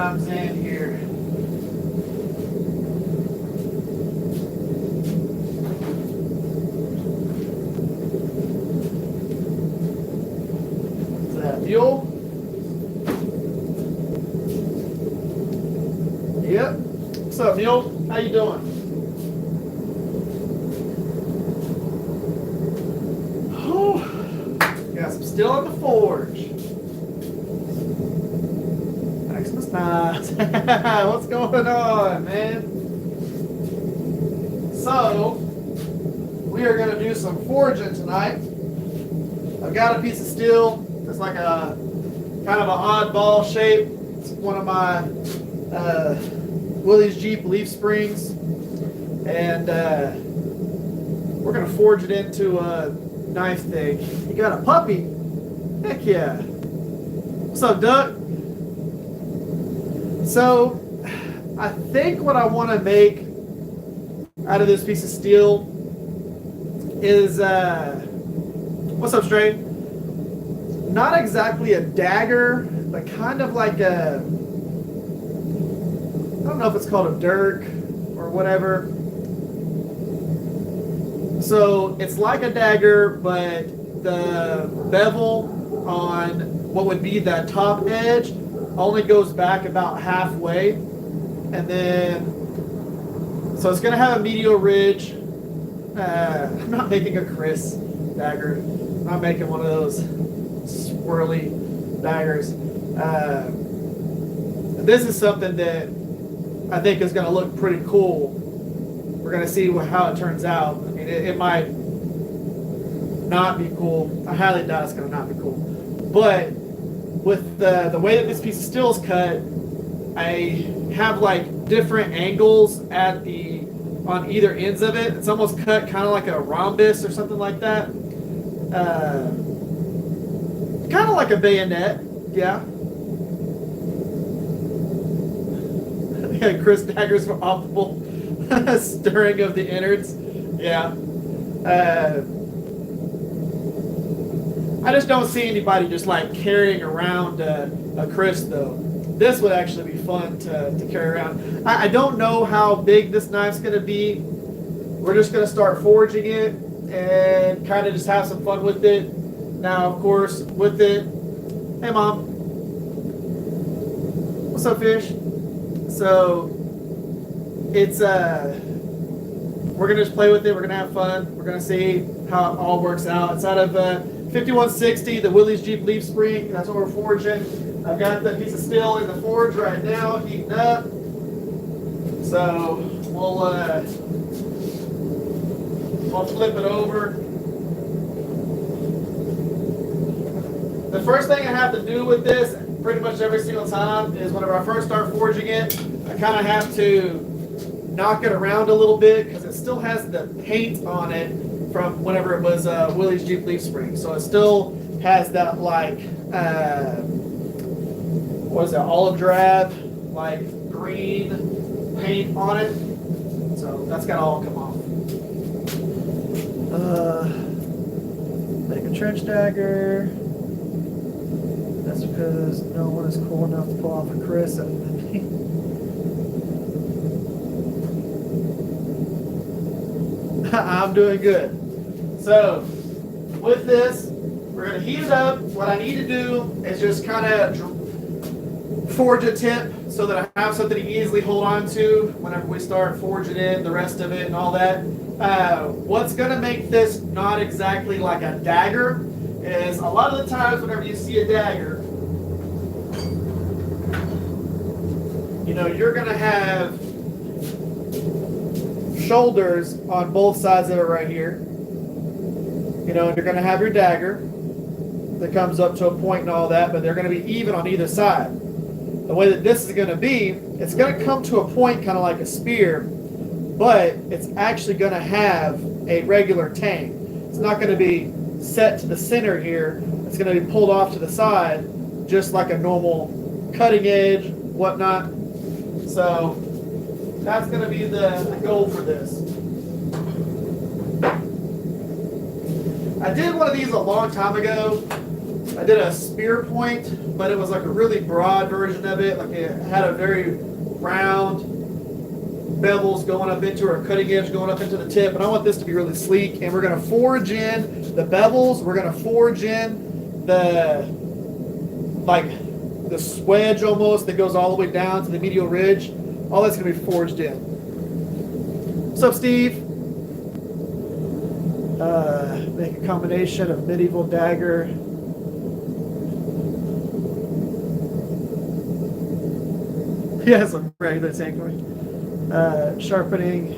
comes in here. So that fuel. Yep. What's up, Mule? How you doing? Got some steel in the forge. Christmas night. What's going on, man? So, we are going to do some forging tonight. I've got a piece of steel. It's like a kind of an oddball shape. It's one of my Willys Jeep leaf springs. And we're going to forge it into a knife thing. You got a puppy? Heck yeah. What's up, Duck? So, I think what I want to make out of this piece of steel is, what's up, Stray? Not exactly a dagger, but kind of like a, I don't know if it's called a dirk or whatever. So it's like a dagger, but the bevel on what would be that top edge only goes back about halfway. And then, so it's going to have a medial ridge. I'm not making a Chris dagger. I'm not making one of those swirly daggers. This is something that I think is going to look pretty cool. We're going to see how it turns out. I mean, it might not be cool. I highly doubt it's going to not be cool. But with the way that this piece of steel is cut, I have like different angles at on either ends of it. It's almost cut kind of like a rhombus or something like that. Kind of like a bayonet, yeah. Yeah, Chris daggers for optimal stirring of the innards. Yeah. I just don't see anybody just like carrying around a Chris though. This would actually be fun to carry around. I don't know how big this knife's going to be. We're just going to start forging it and kind of just have some fun with it. Now, of course, with it, hey Mom. What's up, fish? So, it's, we're going to just play with it. We're going to have fun. We're going to see how it all works out. It's out of 5160, the Willys Jeep leaf spring. That's what we're forging. I've got the piece of steel in the forge right now, heating up. So, we'll flip it over. The first thing I have to do with this, pretty much every single time, is whenever I first start forging it, I kind of have to knock it around a little bit because it still has the paint on it from whenever it was Willys Jeep leaf spring. So it still has that like, what is that, olive drab, like green paint on it. So that's got to all come off. Make a trench dagger. That's because no one is cool enough to pull off a Chris other than me. I'm doing good. So, with this, we're going to heat it up. What I need to do is just kind of forge a tip so that I have something to easily hold on to whenever we start forging in the rest of it and all that. What's going to make this not exactly like a dagger is a lot of the times whenever you see a dagger, you know, you're going to have shoulders on both sides of it right here. You know, and you're going to have your dagger that comes up to a point and all that, but they're going to be even on either side. The way that this is going to be, it's going to come to a point kind of like a spear, but it's actually going to have a regular tang. It's not going to be set to the center here. It's going to be pulled off to the side, just like a normal cutting edge, whatnot. So that's going to be the goal for this. I did one of these a long time ago. I did a spear point, but it was like a really broad version of it. Like it had a very round bevels going up into, or cutting edge going up into the tip. And I want this to be really sleek. And we're going to forge in the bevels. We're going to forge in the, like the swedge almost that goes all the way down to the medial ridge. All that's going to be forged in. What's up, Steve? Make a combination of medieval dagger. Yes, I'm regular tank. Sharpening.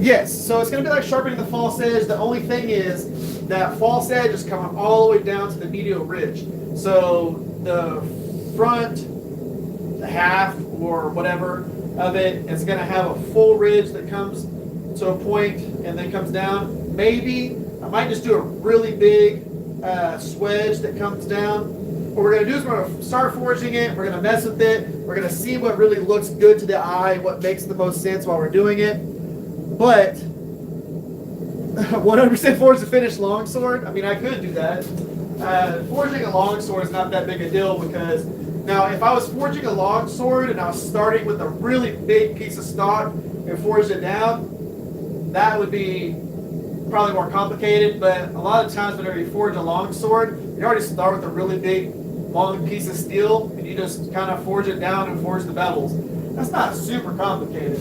Yes, so it's going to be like sharpening the false edge. The only thing is that false edge is coming all the way down to the medial ridge. So the front half or whatever of it is going to have a full ridge that comes to a point and then comes down. Maybe I might just do a really big swedge that comes down. What we're going to do is we're going to start forging it. We're going to mess with it. We're going to see what really looks good to the eye, what makes the most sense while we're doing it. But 100% forge the finished longsword. I mean, I could do that. Forging a longsword is not that big a deal because now if I was forging a longsword and I was starting with a really big piece of stock and forged it down, that would be probably more complicated. But a lot of times whenever you forge a longsword, you already start with a really big long piece of steel and you just kind of forge it down and forge the bevels. That's not super complicated.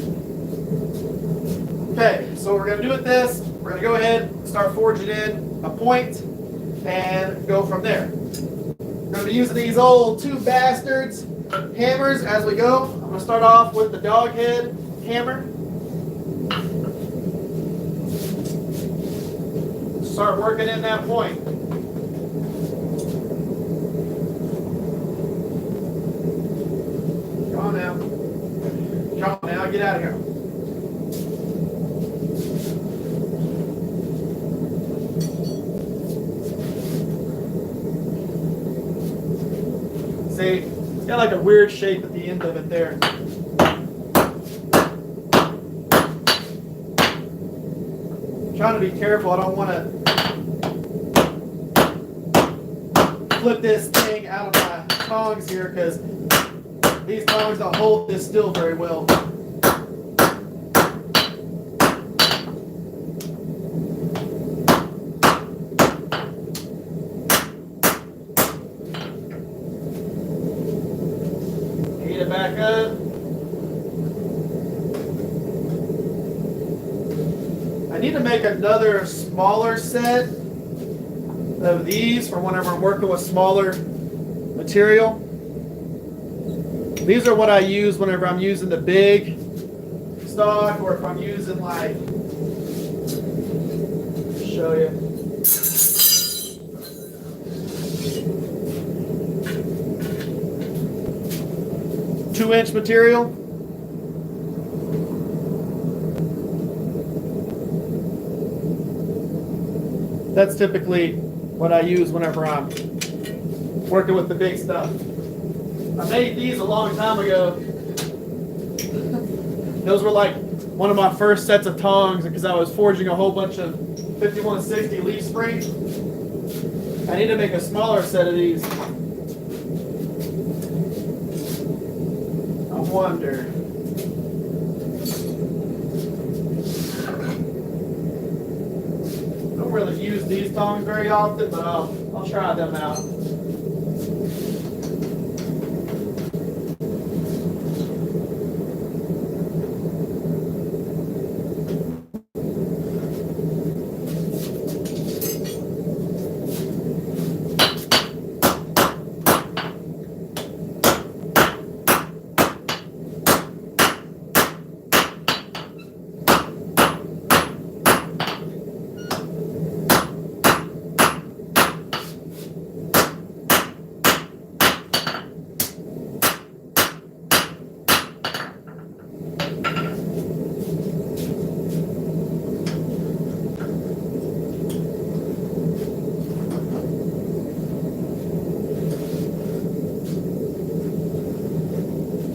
Okay, so what we're going to do with this, we're going to go ahead and start forging in a point and go from there. We're going to be using these old two bastards hammers as we go. I'm going to start off with the dog head hammer. Start working in that point. Come on now. Come on now, get out of here. See, it's got like a weird shape at the end of it there. I'm trying to be careful. I don't want to flip this thing out of my tongs here because these tongs don't hold this still very well. Heat it back up. I need to make another smaller set of these for whenever I'm working with smaller material. These are what I use whenever I'm using the big stock, or if I'm using like, show you. 2-inch material. That's typically what I use whenever I'm working with the big stuff. I made these a long time ago. Those were like one of my first sets of tongs because I was forging a whole bunch of 5160 leaf springs. I need to make a smaller set of these. I wonder. I don't really use these tongs very often, but I'll try them out.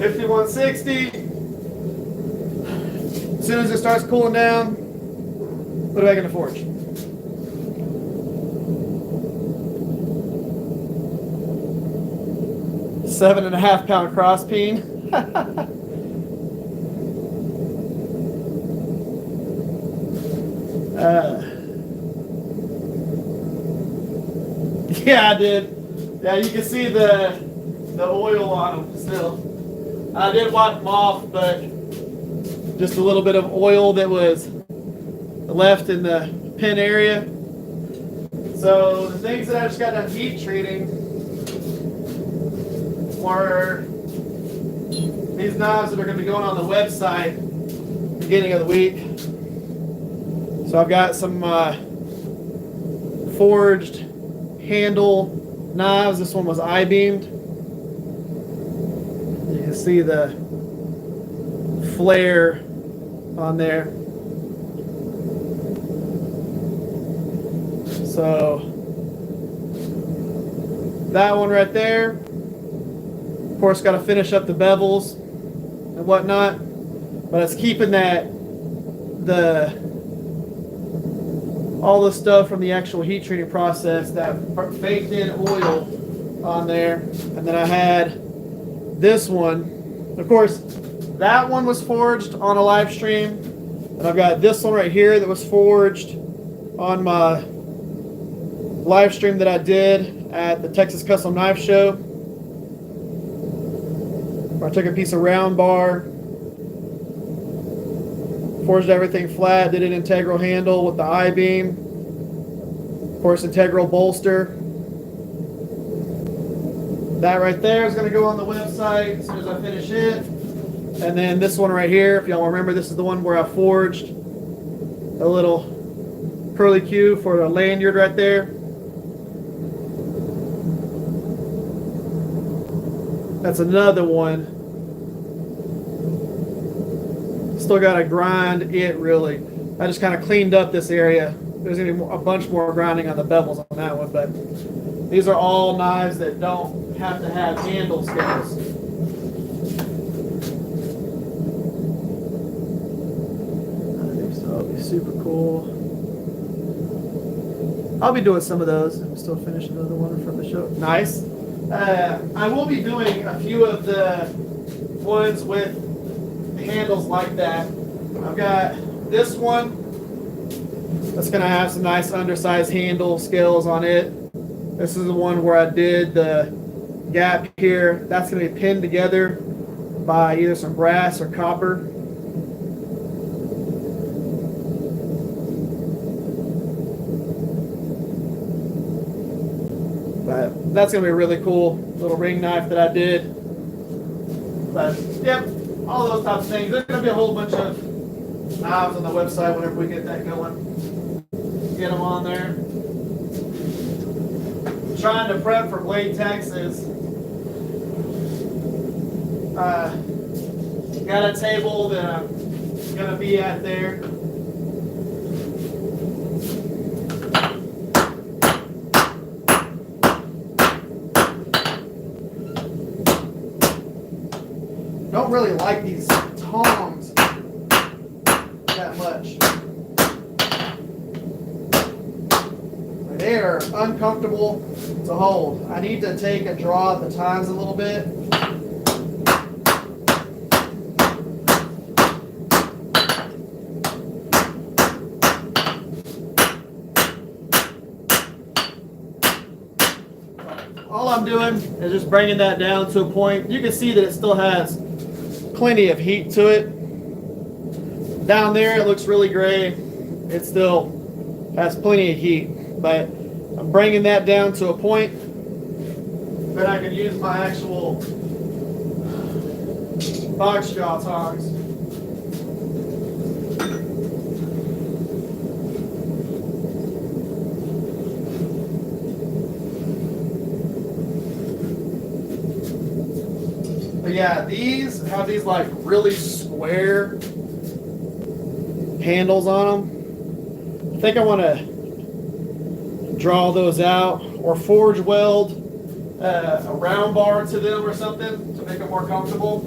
$51.60. As soon as it starts cooling down, put it back in the forge. 7.5 pound cross peen. Yeah, I did. Yeah, you can see the oil on them still. I did wipe them off, but just a little bit of oil that was left in the pin area. So the things that I just got done heat treating were these knives that are going to be going on the website beginning of the week. So I've got some forged handle knives. This one was I-beamed. You can see the flare on there. So that one right there. Of course, got to finish up the bevels and whatnot, but it's keeping all the stuff from the actual heat treating process, that baked in oil on there. And then I had this one. Of course, that one was forged on a live stream, and I've got this one right here that was forged on my live stream that I did at the Texas Custom Knife Show, where I took a piece of round bar, forged everything flat, did an integral handle with the I-beam, of course integral bolster. That right there is going to go on the website as soon as I finish it. And then this one right here, if y'all remember, this is the one where I forged a little curly Q for a lanyard right there. That's another one. Still got to grind it really. I just kind of cleaned up this area. There's going to be a bunch more grinding on the bevels on that one, but these are all knives that don't have to have handle scales. I think so. That'll be super cool. I'll be doing some of those. I'm still finishing another one from the show. Nice. I will be doing a few of the ones with handles like that. I've got this one that's going to have some nice undersized handle scales on it. This is the one where I did the gap here. That's going to be pinned together by either some brass or copper. But that's going to be a really cool little ring knife that I did. But, yep, all those types of things. There's going to be a whole bunch of knives on the website whenever we get that going. Get them on there. I'm trying to prep for Blade, Texas. Got a table that I'm going to be at there. Don't really like these tongs that much. They are uncomfortable to hold. I need to take a draw at the tines a little bit. All I'm doing is just bringing that down to a point. You can see that it still has plenty of heat to it. Down there it looks really gray. It still has plenty of heat, but I'm bringing that down to a point that I can use my actual box jaw tongs. But yeah, these have these like really square handles on them. I think I want to draw those out or forge weld a round bar to them or something to make them more comfortable.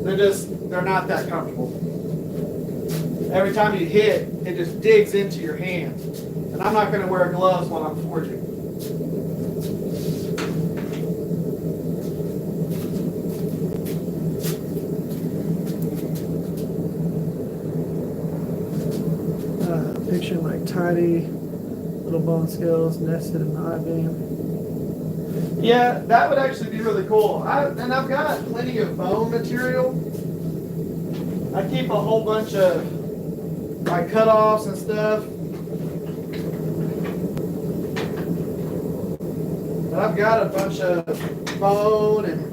They're not that comfortable. Every time you hit, it just digs into your hand. And I'm not going to wear gloves while I'm forging. like tidy little bone scales nested in the I-beam. Yeah, that would actually be really cool. And I've got plenty of bone material. I keep a whole bunch of like cutoffs and stuff. But I've got a bunch of bone and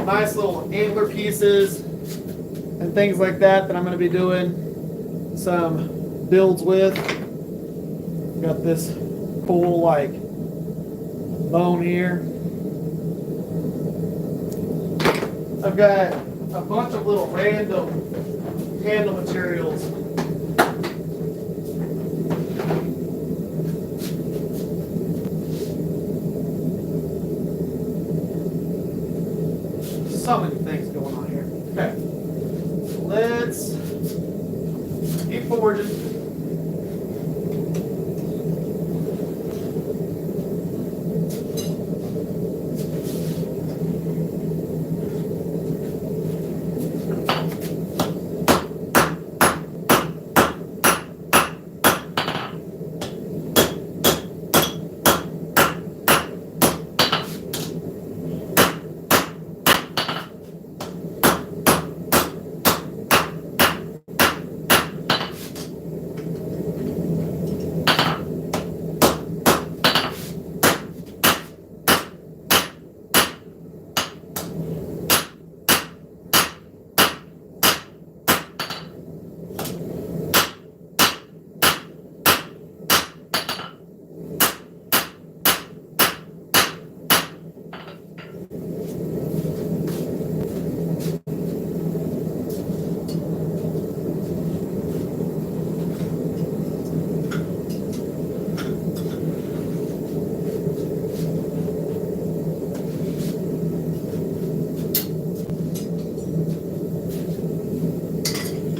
nice little antler pieces and things like that I'm going to be doing some builds with. Got this cool like bone here. I've got a bunch of little random handle materials. So many things going on here. Okay, let's keep forging.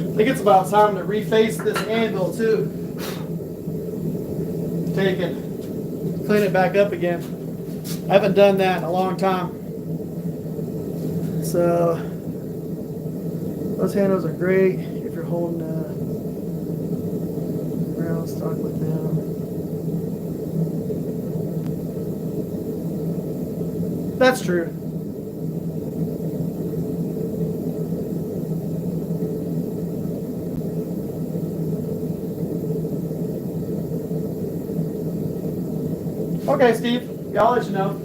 I think it's about time to reface this handle too. Take it, clean it back up again. I haven't done that in a long time. So those handles are great if you're holding ground stock with them. That's true. Okay, Steve. Yeah, I'll let you know.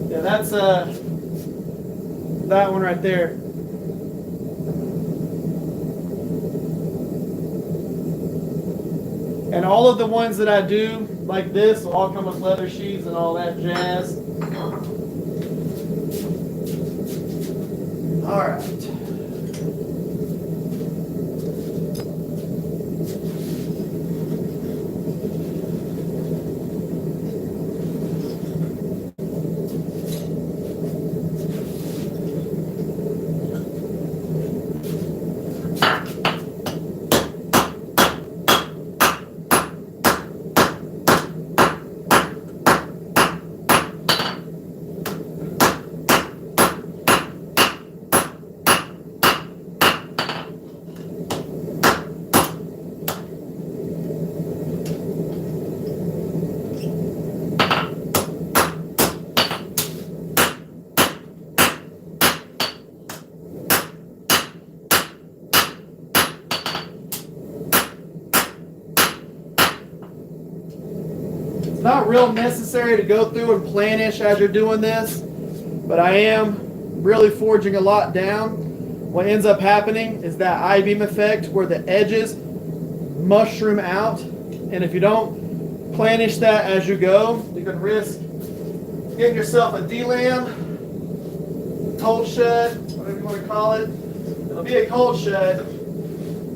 Yeah, that's that one right there. And all of the ones that I do like this will all come with leather sheaths and all that jazz. All right. Not real necessary to go through and planish as you're doing this, but I am really forging a lot down. What ends up happening is that I-beam effect where the edges mushroom out, and if you don't planish that as you go, you can risk getting yourself a cold shut, whatever you want to call it. It'll be a cold shut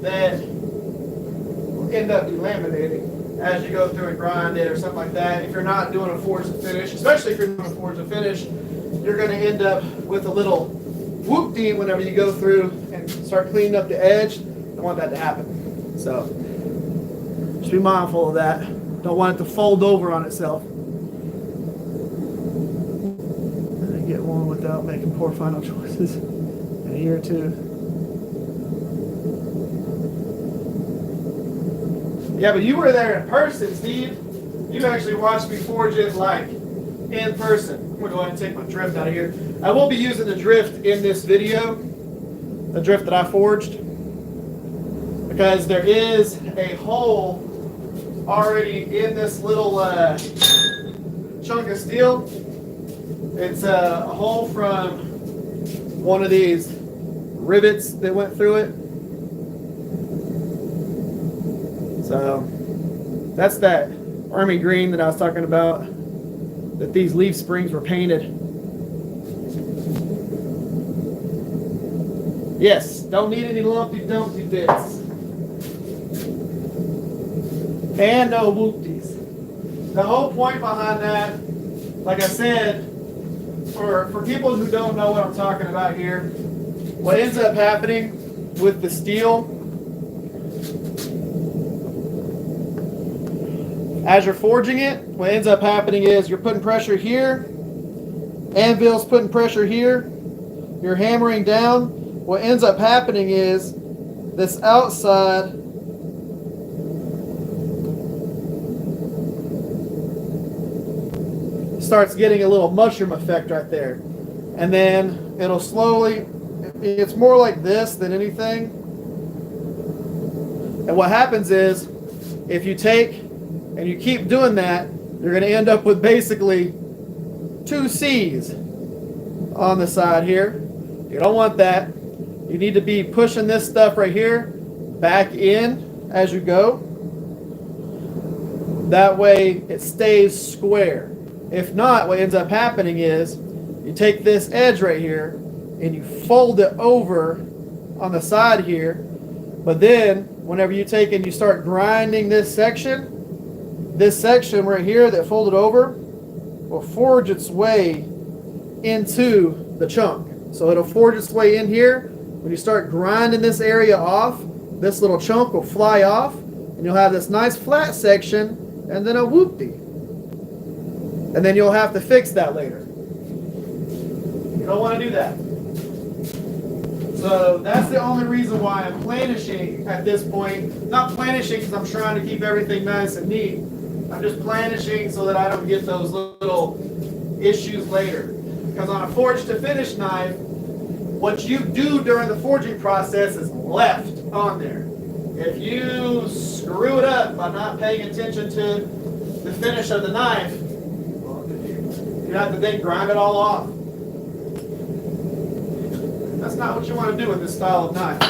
that will end up delaminating as you go through and grind it or something like that. If you're not doing a forge to finish, especially if you're doing a forge to finish, you're going to end up with a little whoop-dee whenever you go through and start cleaning up the edge. Don't want that to happen. So just be mindful of that. Don't want it to fold over on itself. And get one without making poor final choices in a year or two. Yeah, but you were there in person, Steve. You actually watched me forge it like in person. I'm gonna go ahead and take my drift out of here. I won't be using the drift in this video, the drift that I forged, because there is a hole already in this little chunk of steel. It's a hole from one of these rivets that went through it. So that's that army green that I was talking about, that these leaf springs were painted. Yes, don't need any lumpy dumpy bits. And no whoopties. The whole point behind that, like I said, for people who don't know what I'm talking about here, what ends up happening with the steel, as you're forging it, what ends up happening is you're putting pressure here, anvil's putting pressure here, you're hammering down. What ends up happening is this outside starts getting a little mushroom effect right there. And then it'll slowly, it's more like this than anything. And what happens is, if you take and you keep doing that, you're going to end up with basically two C's on the side here. You don't want that. You need to be pushing this stuff right here back in as you go. That way it stays square. If not, what ends up happening is you take this edge right here and you fold it over on the side here. But then whenever you take and you start grinding this section right here that folded over will forge its way into the chunk. So it'll forge its way in here. When you start grinding this area off, this little chunk will fly off and you'll have this nice flat section and then a whoopty. And then you'll have to fix that later. You don't want to do that. So that's the only reason why I'm planishing at this point. Not planishing because I'm trying to keep everything nice and neat. I'm just planishing so that I don't get those little issues later. Because on a forge to finish knife, what you do during the forging process is left on there. If you screw it up by not paying attention to the finish of the knife, you have to then grind it all off. That's not what you want to do with this style of knife.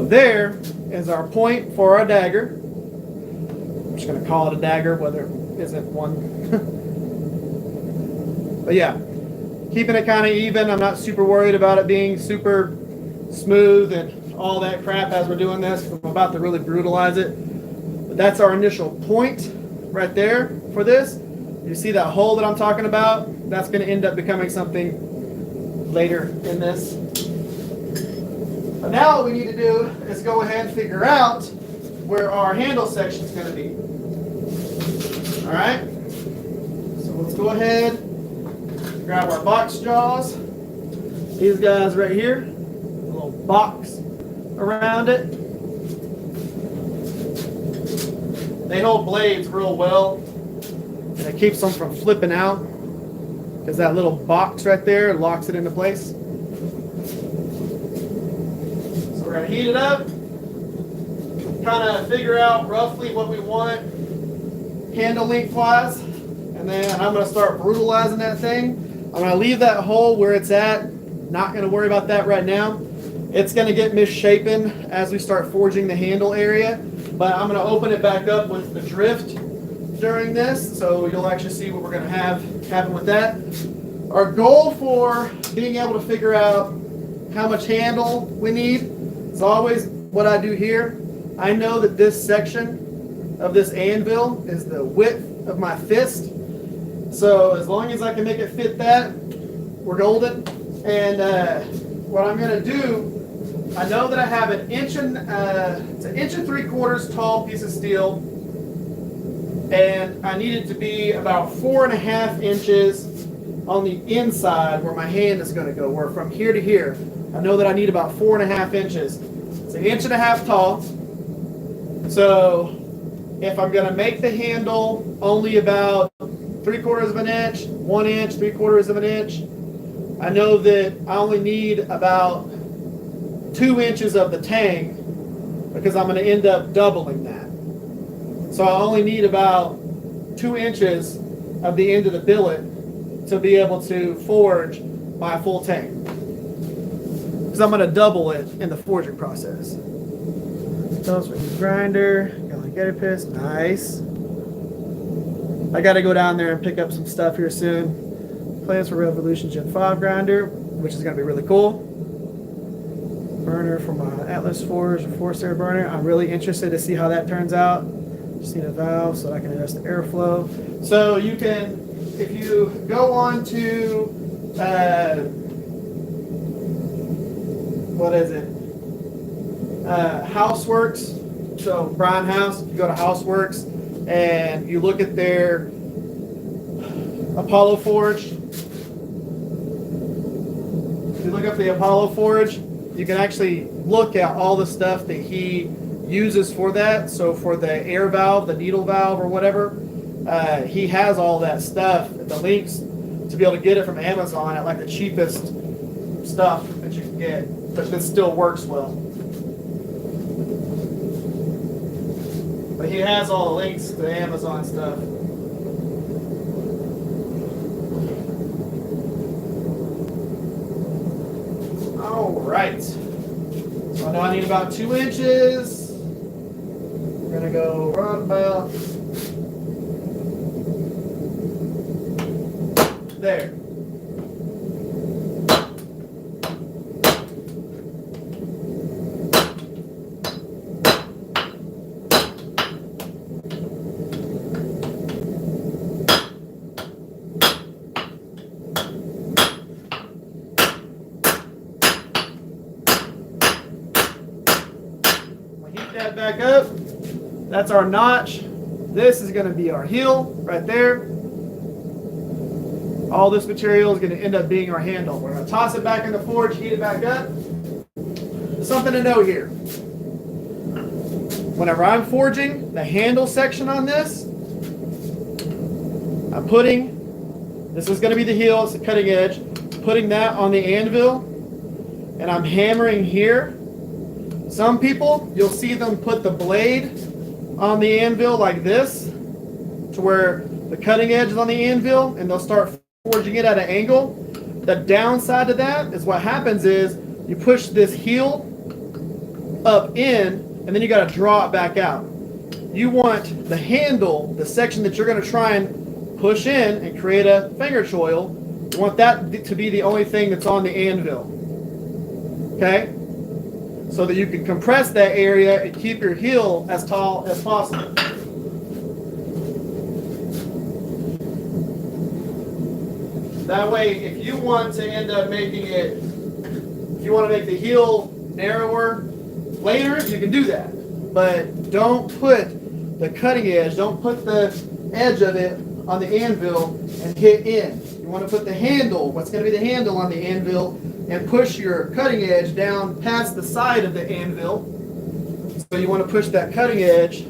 There is our point for our dagger. I'm just going to call it a dagger, whether it isn't one. But yeah, keeping it kind of even. I'm not super worried about it being super smooth and all that crap as we're doing this. I'm about to really brutalize it. But that's our initial point right there for this. You see that hole that I'm talking about? That's going to end up becoming something later in this. But now what we need to do is go ahead and figure out where our handle section is going to be. All right? So let's go ahead, grab our box jaws. These guys right here, a little box around it. They hold blades real well, and it keeps them from flipping out because that little box right there locks it into place. We're going to heat it up, kind of figure out roughly what we want handle lengthwise, and then I'm going to start brutalizing that thing. I'm going to leave that hole where it's at, not going to worry about that right now. It's going to get misshapen as we start forging the handle area, but I'm going to open it back up with the drift during this, so you'll actually see what we're going to have happen with that. Our goal for being able to figure out how much handle we need is always what I do here. I know that this section of this anvil is the width of my fist, so as long as I can make it fit that, we're golden. And what I'm going to do, I know that I have it's an 1 3/4 tall piece of steel, and I need it to be about 4.5 inches on the inside where my hand is going to go, where from here to here. I know that I need about 4.5 inches. It's 1.5 inches tall. So if I'm going to make the handle only about 3/4 of an inch, 1 inch, 3/4 of an inch, I know that I only need about 2 inches of the tang because I'm going to end up doubling that. So I only need about 2 inches of the end of the billet to be able to forge my full tang, because I'm going to double it in the forging process. Those for the grinder, alligator piss, nice. I got to go down there and pick up some stuff here soon. Plans for Revolution Gen 5 grinder, which is going to be really cool. Burner for my Atlas Forge, or forced air burner. I'm really interested to see how that turns out. Just need a valve so I can adjust the airflow. So you can, if you go on to, what is it? Houseworks. So Brian House, you go to Houseworks and you look at their Apollo Forge. If you look up the Apollo Forge, you can actually look at all the stuff that he uses for that. So for the air valve, the needle valve or whatever, he has all that stuff, the links to be able to get it from Amazon at like the cheapest stuff that you can get, but this still works well. But he has all the links to the Amazon stuff. All right. So I know I need about 2 inches. We're gonna go right about there. That back up. That's our notch. This is going to be our heel right there. All this material is going to end up being our handle. We're going to toss it back in the forge, heat it back up. Something to know here. Whenever I'm forging the handle section on this, I'm putting, this is going to be the heel, it's the cutting edge, putting that on the anvil, and I'm hammering here. Some people, you'll see them put the blade on the anvil like this, to where the cutting edge is on the anvil, and they'll start forging it at an angle. The downside to that is what happens is you push this heel up in, and then you got to draw it back out. You want the handle, the section that you're going to try and push in and create a finger choil, you want that to be the only thing that's on the anvil. Okay? So that you can compress that area and keep your heel as tall as possible. That way, if you want to end up making it, if you want to make the heel narrower later, you can do that. But don't put the cutting edge, don't put the edge of it on the anvil and hit in. You want to put the handle, what's going to be the handle on the anvil, and push your cutting edge down past the side of the anvil. So you want to push that cutting edge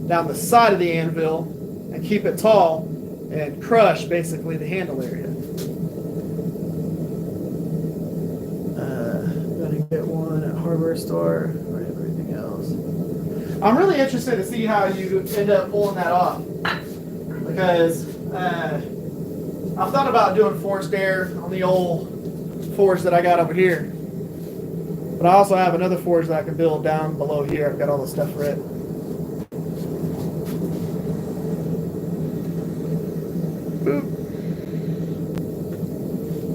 down the side of the anvil and keep it tall and crush basically the handle area. Gonna get one at hardware store or everything else. I'm really interested to see how you end up pulling that off, because I've thought about doing forced air on the old forge that I got over here, but I also have another forge that I can build down below here. I've got all the stuff for it. Boop.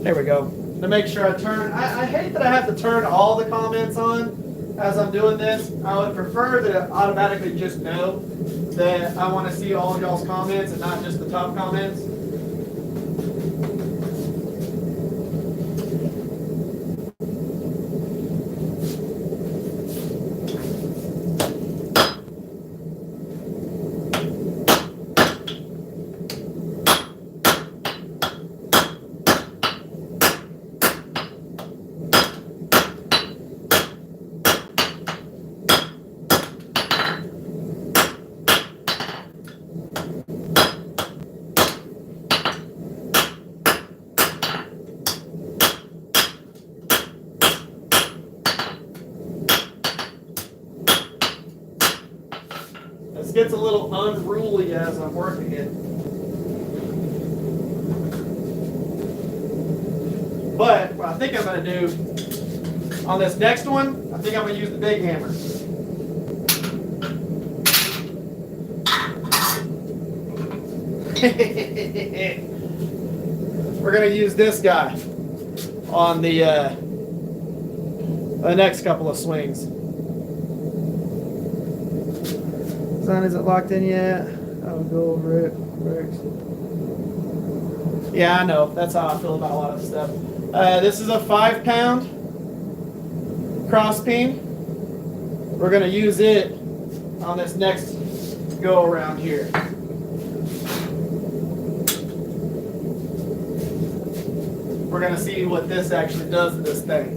There we go. To make sure I turn, I hate that I have to turn all the comments on as I'm doing this. I would prefer that it automatically just know that I want to see all of y'all's comments and not just the top comments. This gets a little unruly as I'm working it. But what I think I'm going to do on this next one, I think I'm going to use the big hammer. We're going to use this guy on the next couple of swings. Sun isn't locked in yet. I'll go over it. Works. Yeah, I know. That's how I feel about a lot of stuff. This is a 5-pound cross peen. We're going to use it on this next go around here. We're going to see what this actually does to this thing.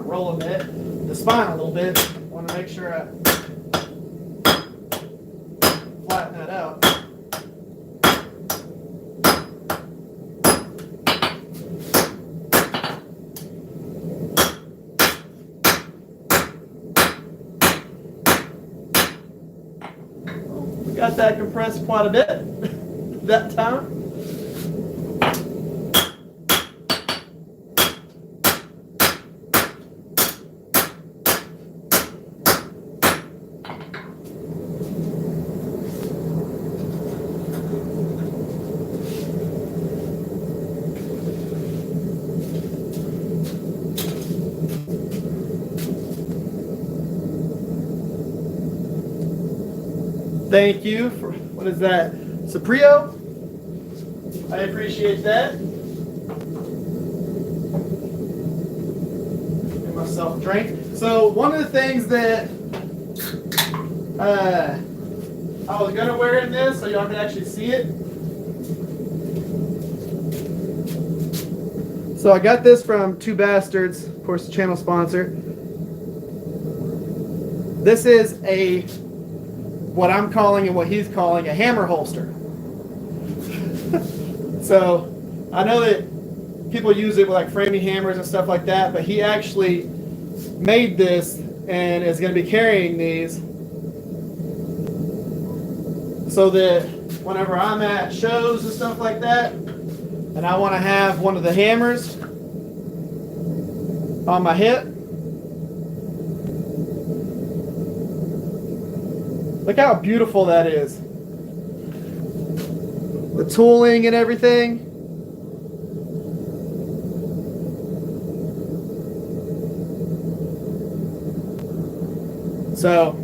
Rolling the spine a little bit. Want to make sure I flatten that out. We got that compressed quite a bit that time. Thank you for, what is that? Saprio? I appreciate that. Give myself a drink. So one of the things that I was going to wear in this so y'all can actually see it. So I got this from Two Bastards, of course the channel sponsor. This is what I'm calling and what he's calling a hammer holster. So I know that people use it with like framing hammers and stuff like that, but he actually made this and is going to be carrying these so that whenever I'm at shows and stuff like that and I want to have one of the hammers on my hip, look how beautiful that is. The tooling and everything. So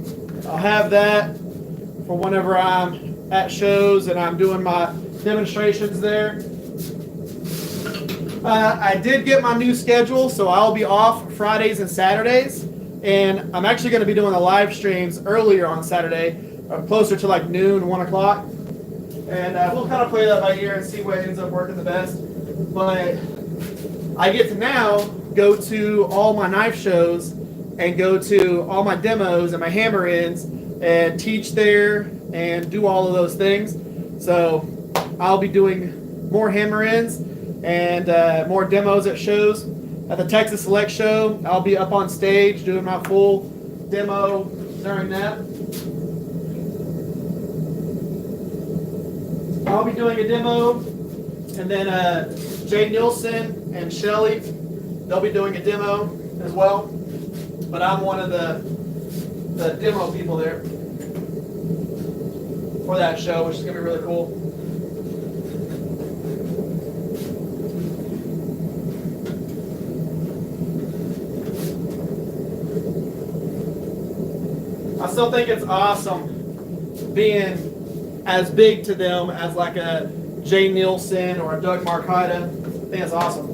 I'll have that for whenever I'm at shows and I'm doing my demonstrations there. I did get my new schedule, so I'll be off Fridays and Saturdays. And I'm actually going to be doing the live streams earlier on Saturday, closer to like noon, 1 o'clock. And we'll kind of play that by ear and see what ends up working the best. But I get to now go to all my knife shows and go to all my demos and my hammer ins and teach there and do all of those things. So I'll be doing more hammer ins. and more demos at shows. At the Texas Select Show, I'll be up on stage doing my full demo during that. I'll be doing a demo, and then Jay Nielsen and Shelly, they'll be doing a demo as well. But I'm one of the demo people there for that show, which is going to be really cool. I still think it's awesome being as big to them as like a Jay Nielsen or a Doug Markida. I think it's awesome.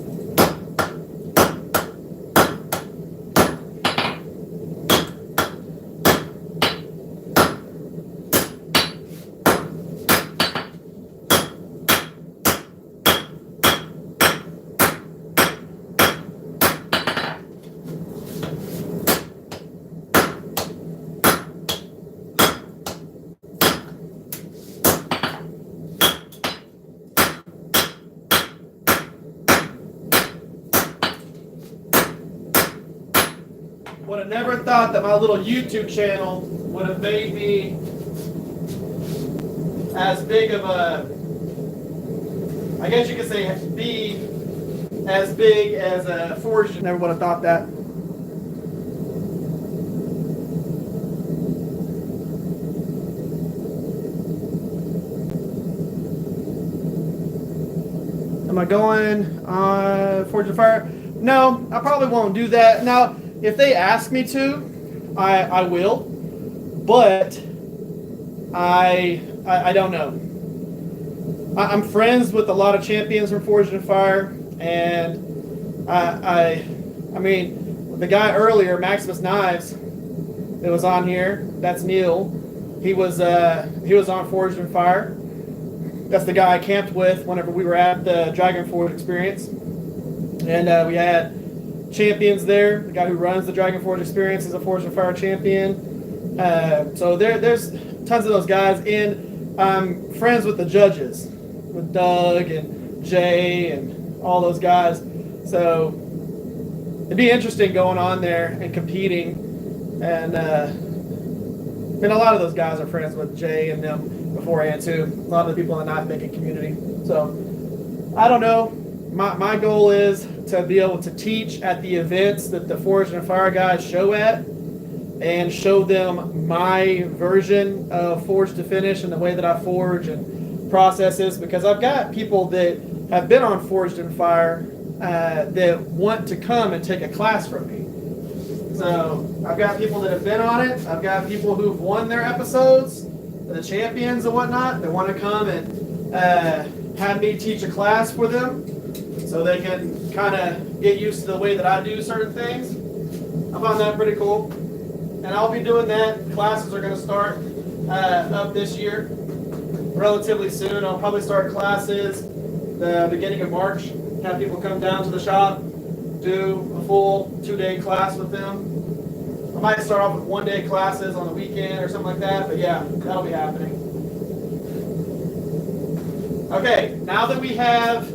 Would have never thought that my little YouTube channel would have made me as big of a, I guess you could say, be as big as a Forged. Never would have thought that. Am I going on Forged Fire? No, I probably won't do that. Now, if they ask me to, I will, but I don't know. I'm friends with a lot of champions from Forged in Fire, and I mean, the guy earlier, Maximus Knives, that was on here, that's Neil. He was on Forged in Fire. That's the guy I camped with whenever we were at the Dragon Forge experience, and we had champions there. The guy who runs the Dragon Forge experience is a Forged in Fire champion. So there's tons of those guys, and I'm friends with the judges, with Doug and Jay and all those guys. So it'd be interesting going on there and competing. And a lot of those guys are friends with Jay and them beforehand too. A lot of the people in the knife making community. So I don't know. My goal is to be able to teach at the events that the Forged in Fire guys show at, and show them my version of Forge to Finish and the way that I forge and processes, because I've got people that have been on Forged in Fire that want to come and take a class from me. So I've got people that have been on it. I've got people who've won their episodes, the champions and whatnot, that want to come and have me teach a class for them, so they can kind of get used to the way that I do certain things. I found that pretty cool. And I'll be doing that. Classes are going to start up this year, relatively soon. I'll probably start classes the beginning of March. Have people come down to the shop, do a full 2-day class with them. I might start off with 1-day classes on the weekend or something like that, but yeah, that'll be happening. Okay, now that we have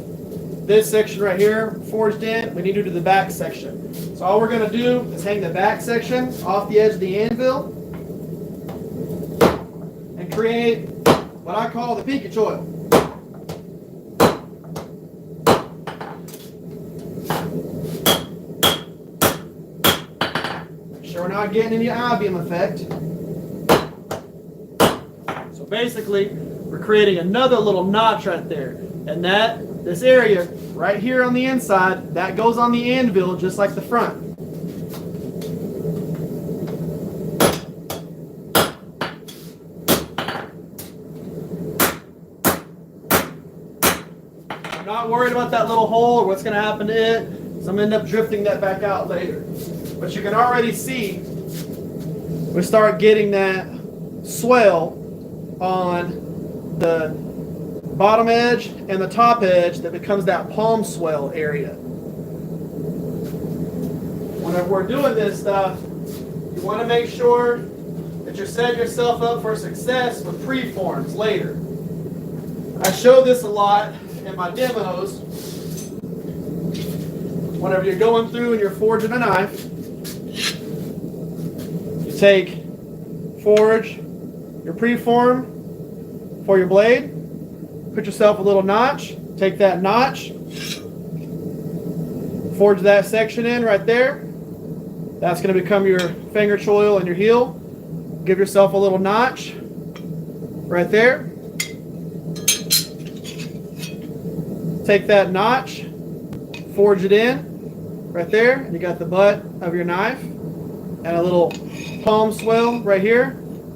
this section right here forged in, we need to do the back section. So all we're going to do is hang the back section off the edge of the anvil and create what I call the peakage oil. Make sure we're not getting any I-beam effect. So basically, we're creating another little notch right there. And this area right here on the inside, that goes on the anvil just like the front. I'm not worried about that little hole or what's going to happen to it, so I'm going to end up drifting that back out later. But you can already see we start getting that swell on the bottom edge and the top edge that becomes that palm swell area. Whenever we're doing this stuff, you want to make sure that you're setting yourself up for success with preforms later. I show this a lot in my demos, whenever you're going through and you're forging a knife, you take, forge your preform for your blade, put yourself a little notch, take that notch, forge that section in right there. That's going to become your finger choil and your heel. Give yourself a little notch right there. Take that notch, forge it in right there, and you got the butt of your knife and a little palm swell right here,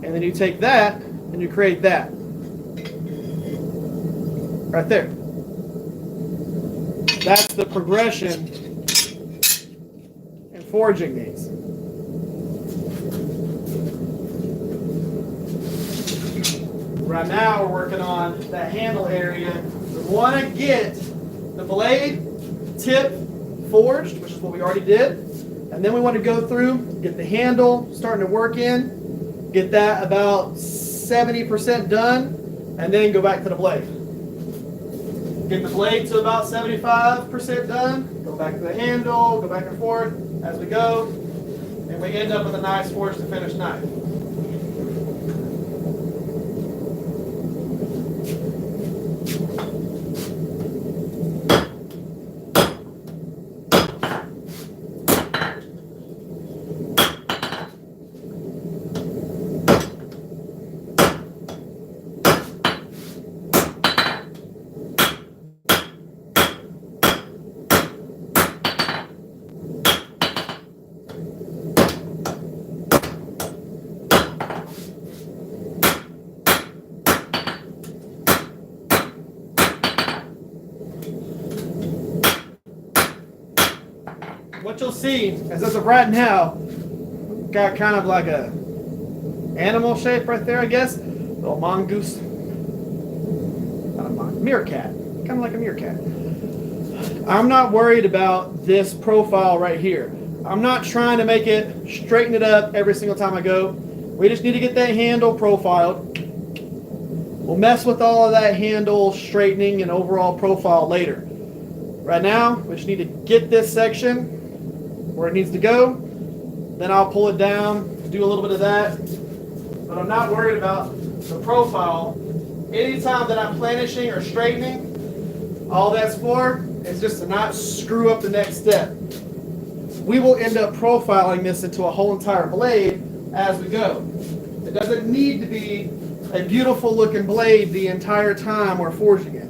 and then you take that and you create that right there. That's the progression in forging these. Right now we're working on that handle area. We want to get the blade tip forged, which is what we already did. And then we want to go through, get the handle starting to work in, get that about 70% done, and then go back to the blade. Get the blade to about 75% done, go back to the handle, go back and forth as we go, and we end up with a nice forged to finished knife. What you'll see is, as of right now, got kind of like a animal shape right there, I guess. Little mongoose. Not a meerkat. Kind of like a meerkat. I'm not worried about this profile right here. I'm not trying to make it, straighten it up every single time I go. We just need to get that handle profiled. We'll mess with all of that handle straightening and overall profile later. Right now, we just need to get this section where it needs to go. Then I'll pull it down, do a little bit of that. But I'm not worried about the profile. Anytime that I'm planishing or straightening, all that's for is just to not screw up the next step. We will end up profiling this into a whole entire blade as we go. It doesn't need to be a beautiful looking blade the entire time we're forging it.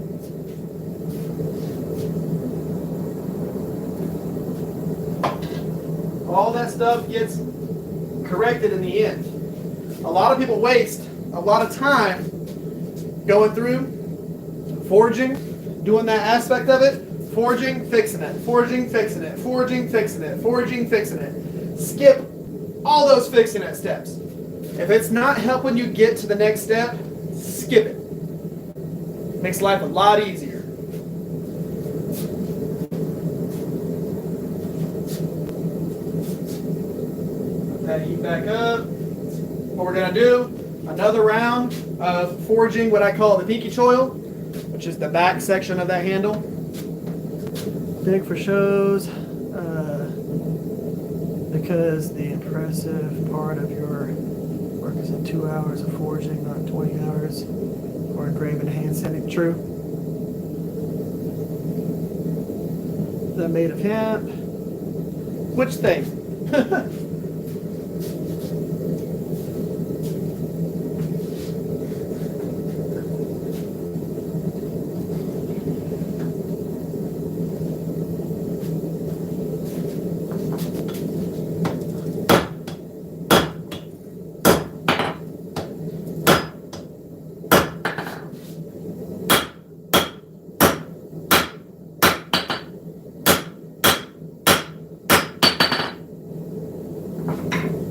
All that stuff gets corrected in the end. A lot of people waste a lot of time going through, forging, doing that aspect of it, forging, fixing it, forging, fixing it, forging, fixing it, forging, fixing it. Skip all those fixing it steps. If it's not helping you get to the next step, skip it. Makes life a lot easier. That heat back up. What we're going to do, another round of forging what I call the pinky choil, which is the back section of that handle. Big for shows, because the impressive part of your work is in 2 hours of forging, not 20 hours, or engraving hand sanding. True. The made of hemp. Which thing?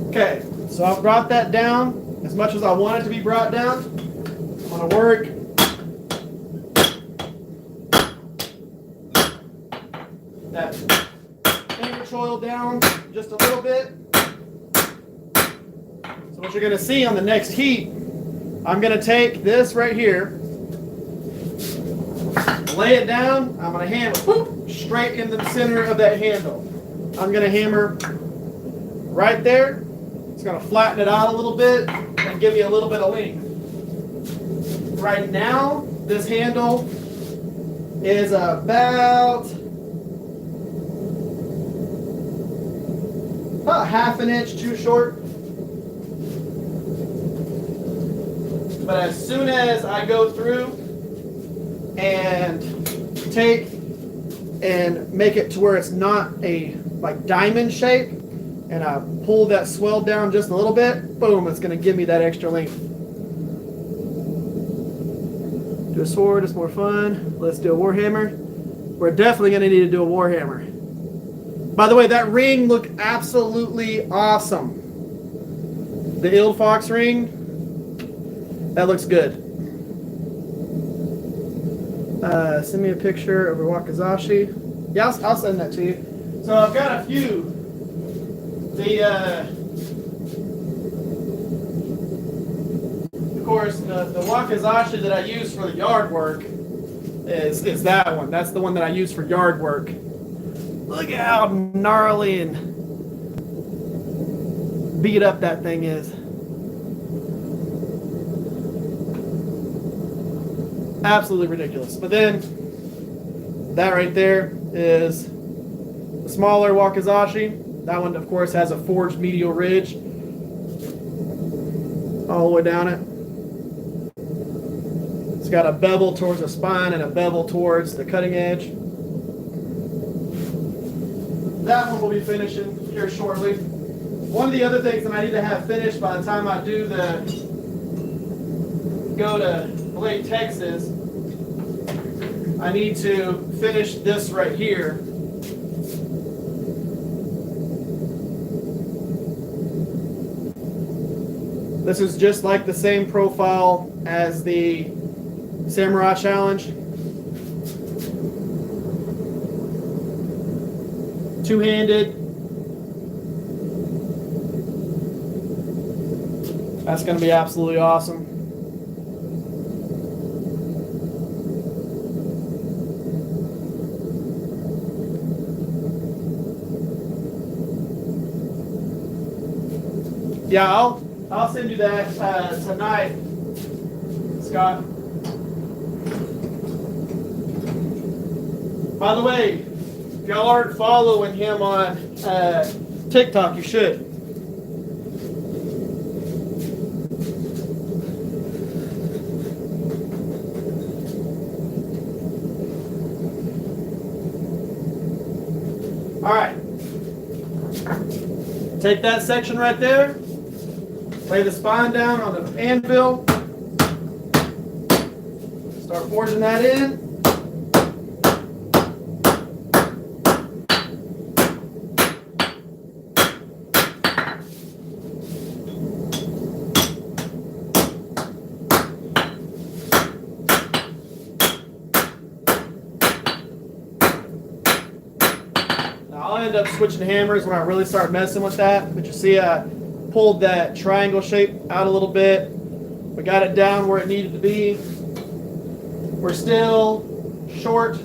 Okay, so I've brought that down as much as I want it to be brought down. I'm going to work that finger choil down just a little bit. So what you're going to see on the next heat, I'm going to take this right here, Lay it down. I'm going to hammer whoop, straight in the center of that handle. I'm going to hammer right there. It's going to flatten it out a little bit and give me a little bit of length. Right now, this handle is about half an inch too short. But as soon as I go through and take and make it to where it's not a like diamond shape, and I pull that swell down just a little bit, boom, it's going to give me that extra length. Do a sword, it's more fun. Let's do a warhammer. We're definitely going to need to do a warhammer. By the way, that ring looked absolutely awesome. The Ild Fox ring, that looks good. Send me a picture of a wakizashi. Yeah, I'll send that to you. So I've got a few. Of course, the wakizashi that I use for the yard work is that one. That's the one that I use for yard work. Look at how gnarly and beat up that thing is. Absolutely ridiculous. But then that right there is the smaller wakizashi. That one, of course, has a forged medial ridge all the way down it. It's got a bevel towards the spine and a bevel towards the cutting edge. That one will be finishing here shortly. One of the other things that I need to have finished by the time I do go to Blade, Texas, I need to finish this right here. This is just like the same profile as the Samurai Challenge. Two-handed. That's going to be absolutely awesome. Yeah, I'll send you that tonight, Scott. By the way, if y'all aren't following him on TikTok, you should. All right. Take that section right there. Lay the spine down on the anvil. Start forging that in. Now I'll end up switching hammers when I really start messing with that. But you see, pulled that triangle shape out a little bit. We got it down where it needed to be. We're still short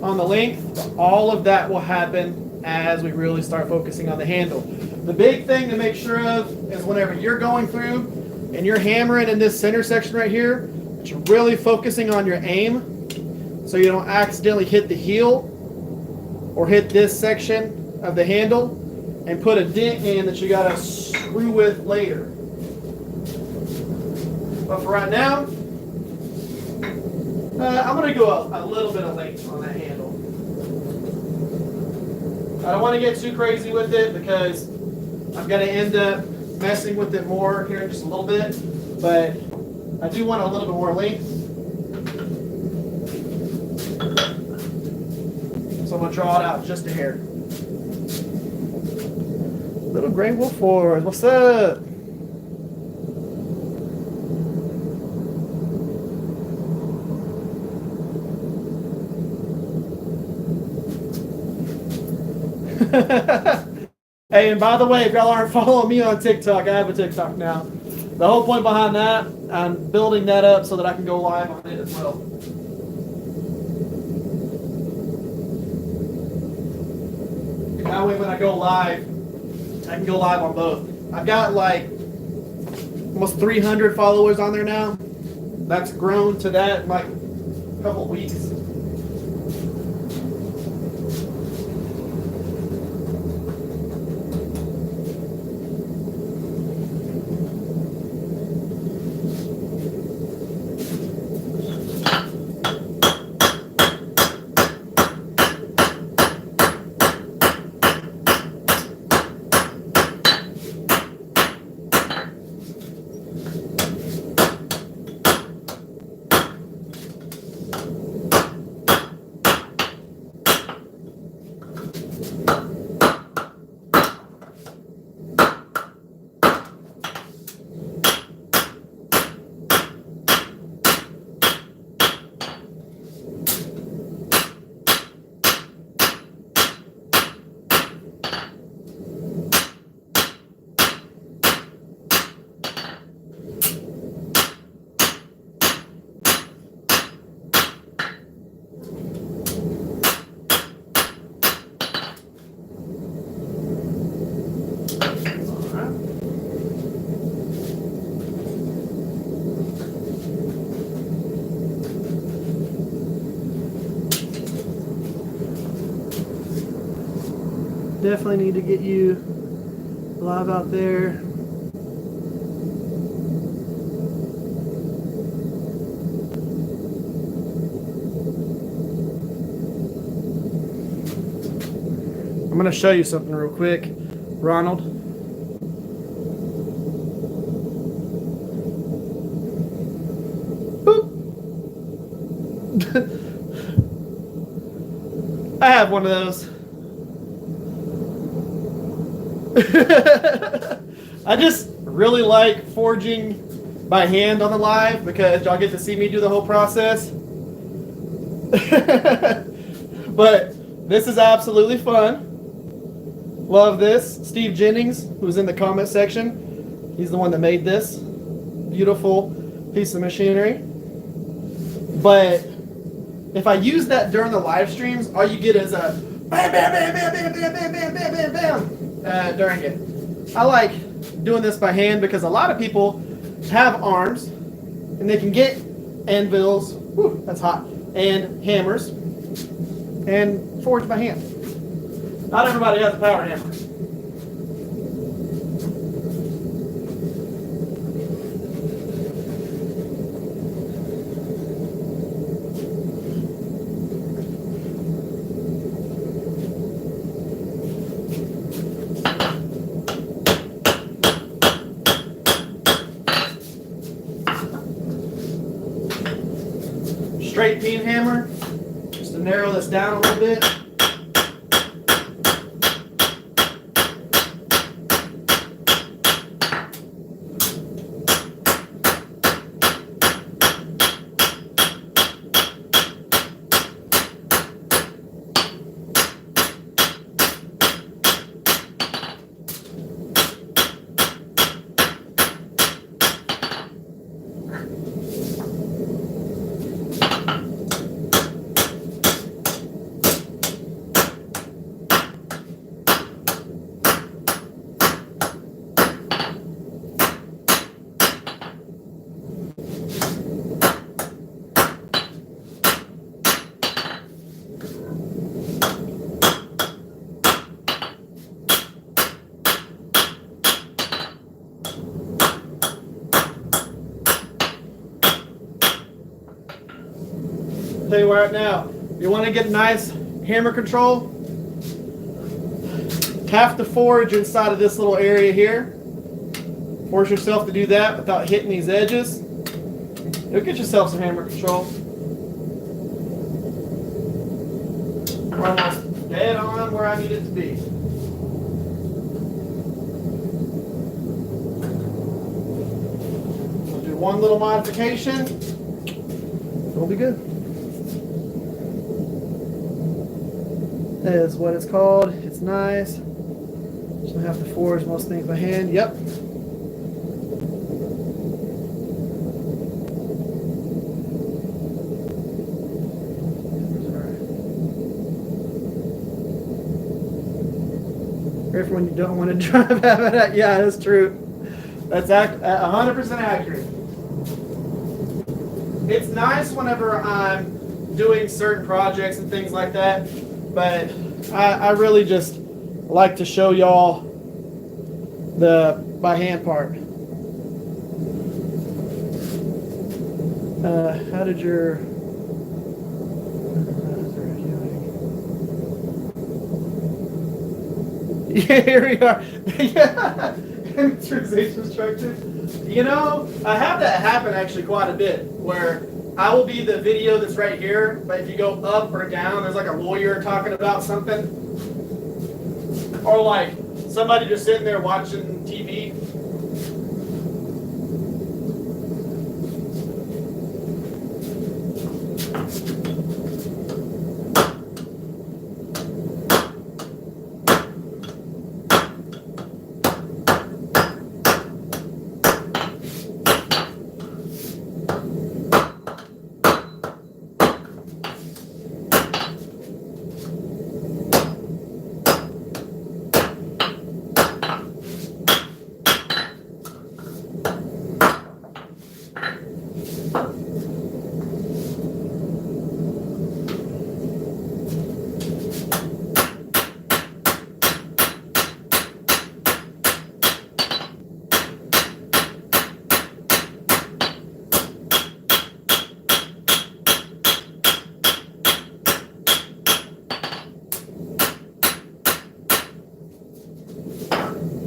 on the length. All of that will happen as we really start focusing on the handle. The big thing to make sure of is whenever you're going through and you're hammering in this center section right here, that you're really focusing on your aim so you don't accidentally hit the heel or hit this section of the handle and put a dent in that you gotta screw with later. But for right now, I'm gonna go a little bit of length on that handle. I don't want to get too crazy with it because I'm gonna end up messing with it more here in just a little bit. But I do want a little bit more length. So I'm gonna draw it out just a hair. Little Gray Wolf Force, what's up? Hey, and by the way, if y'all aren't following me on TikTok, I have a TikTok now. The whole point behind that, I'm building that up so that I can go live on it as well. That way when I go live, I can go live on both. I've got like almost 300 followers on there now. That's grown to that in like a couple weeks. Definitely need to get you live out there. I'm going to show you something real quick, Ronald. Boop. I have one of those. I just really like forging by hand on the live because y'all get to see me do the whole process. But this is absolutely fun. Love this. Steve Jennings, who's in the comment section, he's the one that made this beautiful piece of machinery. But if I use that during the live streams, all you get is a bam, bam, bam, bam, bam, bam, bam, bam, bam, bam, bam. During it. I like doing this by hand because a lot of people have arms and they can get anvils, whew, that's hot, and hammers and forge by hand. Not everybody has a power hammer. Straight peen hammer, just to narrow this down a little bit. Tell you right now, you want to get nice hammer control, have to forge inside of this little area here. Force yourself to do that without hitting these edges. You'll get yourself some hammer control. We're almost dead on where I need it to be. We'll do one little modification. It'll be good. That is what it's called. It's nice. Just have to forge most things by hand. Yep. Careful when you don't want to drive at. Yeah, that's true. That's 100% accurate. It's nice whenever I'm doing certain projects and things like that, but I really just like to show y'all the by hand part. How did your yeah, here we are. Yeah, miniaturization structure. You know, I have that happen actually quite a bit, where I will be the video that's right here, but if you go up or down, there's like a lawyer talking about something, or like somebody just sitting there watching TV.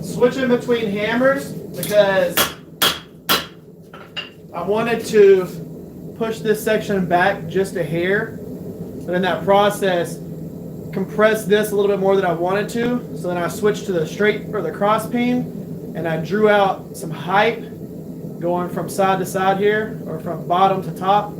Switching between hammers because I wanted to push this section back just a hair, but in that process compress this a little bit more than I wanted to. So then I switched to the straight or the cross peen, and I drew out some height going from side to side here, or from bottom to top.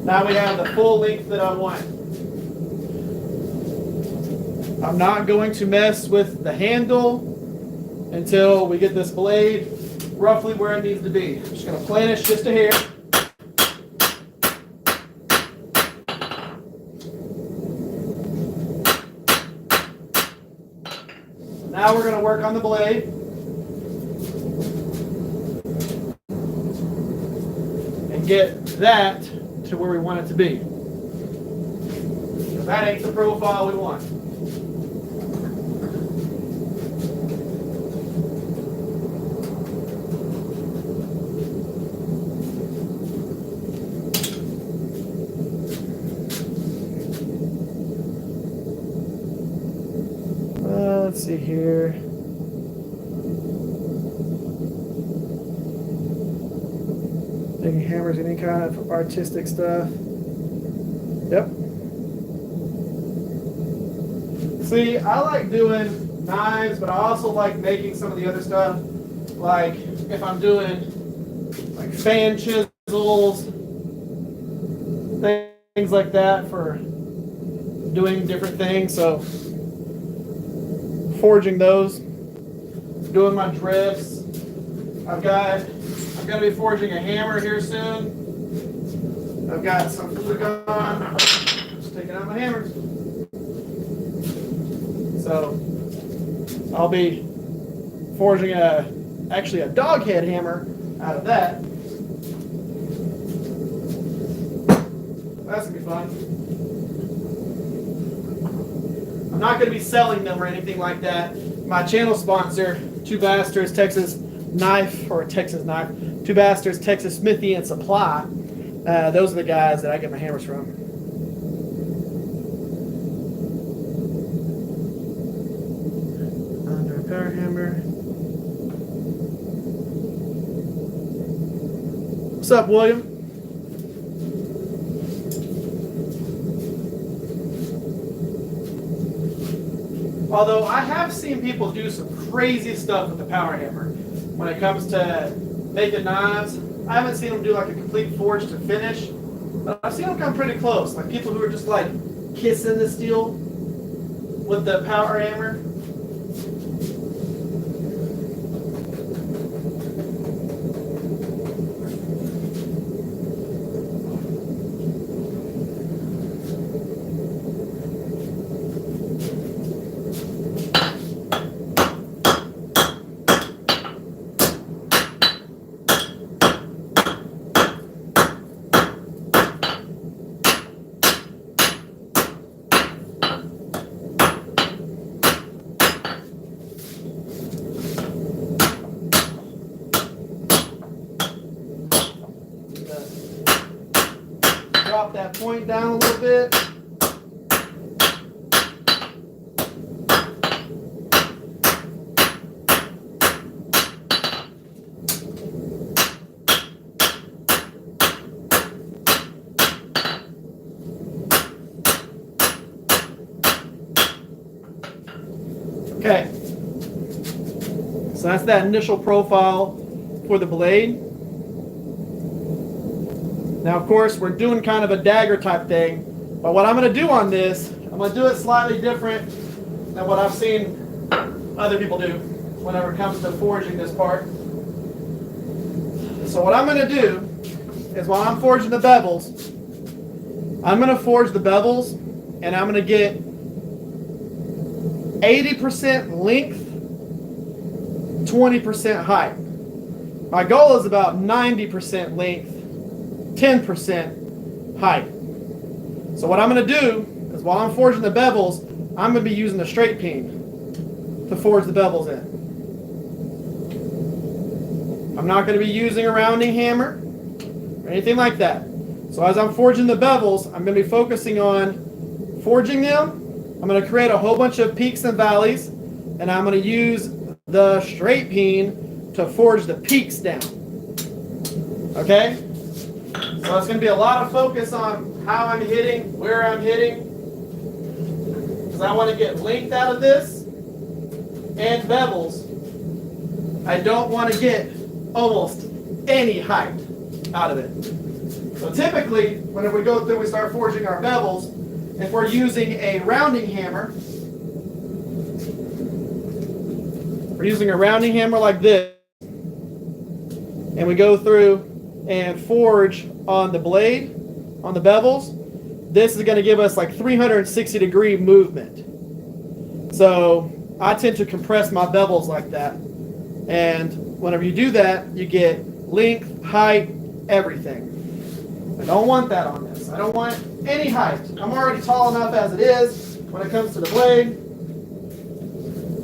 Now we have the full length that I want. I'm not going to mess with the handle until we get this blade roughly where it needs to be. I'm just going to planish just a hair. Now we're going to work on the blade. And get that to where we want it to be. So that ain't the profile we want. Let's see here. Making hammers, any kind of artistic stuff. Yep. See, I like doing knives, but I also like making some of the other stuff. Like if I'm doing like fan chisels, things like that for doing different things. So forging those, doing my drifts. I'm gonna be forging a hammer here soon. I've got some glue gun. Just taking out my hammers. So I'll be forging actually a dog head hammer out of that. That's gonna be fun. I'm not gonna be selling them or anything like that. My channel sponsor, Two Bastards Texas Knife, or Texas Knife, Two Bastards Texas Smithy and Supply. Those are the guys that I get my hammers from. Under a power hammer. What's up, William? Although I have seen people do some crazy stuff with the power hammer when it comes to making knives. I haven't seen them do like a complete forge to finish, but I've seen them come pretty close. Like people who are just like kissing the steel with the power hammer. drop that point down a little bit. Okay, so that's that initial profile for the blade. Now, of course, we're doing kind of a dagger type thing, but what I'm going to do on this, I'm going to do it slightly different than what I've seen other people do whenever it comes to forging this part. So what I'm going to do is while I'm forging the bevels, I'm going to forge the bevels and I'm going to get 80% length, 20% height. My goal is about 90% length, 10% height. So what I'm going to do is while I'm forging the bevels, I'm going to be using the straight peen to forge the bevels in. I'm not going to be using a rounding hammer or anything like that. So as I'm forging the bevels, I'm going to be focusing on forging them. I'm going to create a whole bunch of peaks and valleys, and I'm going to use the straight peen to forge the peaks down. Okay? So it's going to be a lot of focus on how I'm hitting, where I'm hitting, because I want to get length out of this and bevels. I don't want to get almost any height out of it. So typically, whenever we go through, we start forging our bevels. If we're using a rounding hammer, we're using a rounding hammer like this, and we go through and forge on the blade, on the bevels, this is going to give us like 360-degree movement. So I tend to compress my bevels like that. And whenever you do that, you get length, height, everything. I don't want that on this. I don't want any height. I'm already tall enough as it is when it comes to the blade.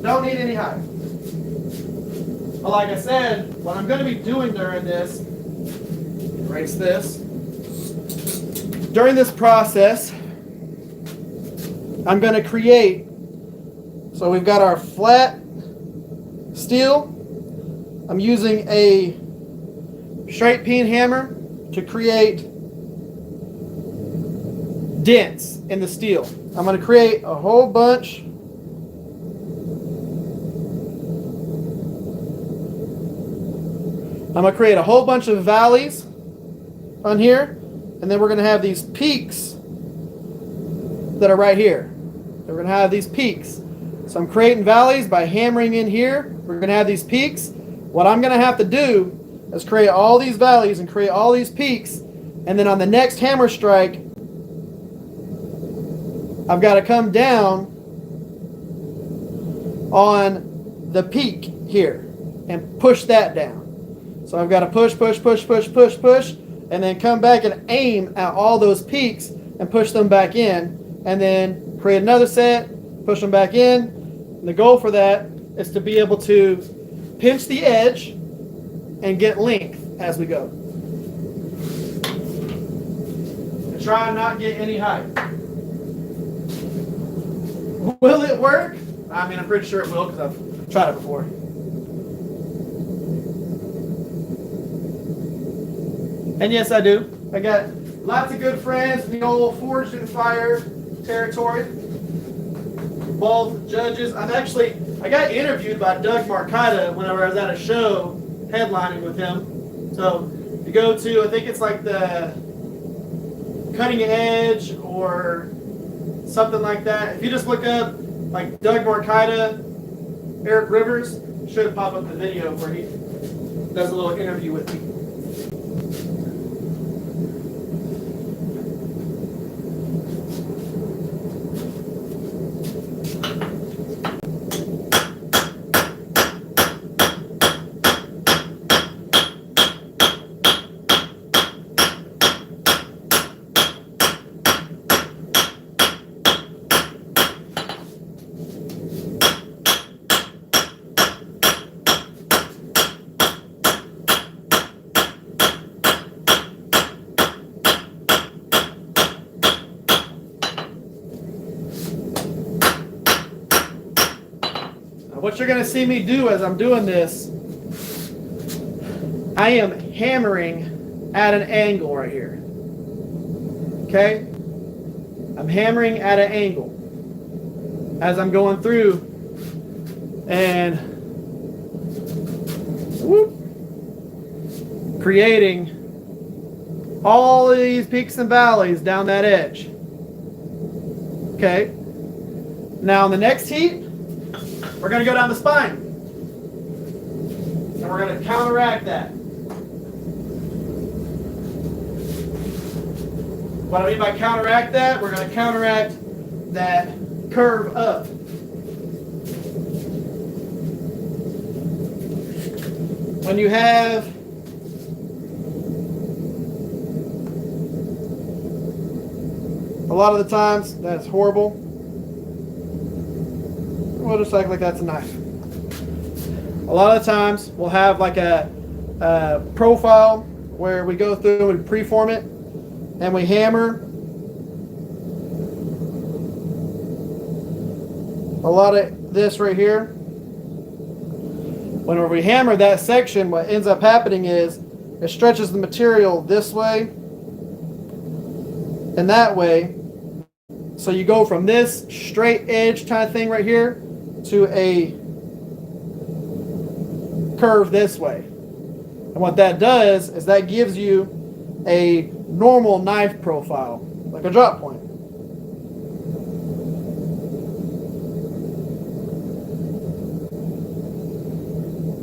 Don't need any height. But like I said, what I'm going to be doing during this, erase this. During this process, I'm going to create, so we've got our flat steel. I'm using a straight peen hammer to create dents in the steel. I'm going to create a whole bunch of valleys on here, and then we're going to have these peaks that are right here. We're going to have these peaks. So I'm creating valleys by hammering in here. We're going to have these peaks. What I'm going to have to do is create all these valleys and create all these peaks, and then on the next hammer strike, I've got to come down on the peak here and push that down. So I've got to push, and then come back and aim at all those peaks and push them back in, and then create another set, push them back in. And the goal for that is to be able to pinch the edge and get length as we go. And try and not get any height. Will it work? I mean, I'm pretty sure it will because I've tried it before. And yes, I do. I got lots of good friends in the old Forged in Fire territory. Both judges. I got interviewed by Doug Marcaida whenever I was at a show headlining with him. So you go to, I think it's like the Cutting Edge or something like that. If you just look up like Doug Marcaida, Eric Rivers, should pop up the video where he does a little interview with me. And what you're going to see me do as I'm doing this, I am hammering at an angle right here. Okay? I'm hammering at an angle as I'm going through and whoop, creating all of these peaks and valleys down that edge. Okay. Now in the next heat, we're going to go down the spine. And we're going to counteract that. What I mean by counteract that, we're going to counteract that curve up. When you have a lot of the times, that's horrible. We'll just act like that's a knife. A lot of the times, we'll have like a profile where we go through and preform it, and we hammer. A lot of this right here. Whenever we hammer that section, what ends up happening is it stretches the material this way and that way. So you go from this straight edge kind of thing right here to a curve this way. And what that does is that gives you a normal knife profile, like a drop point.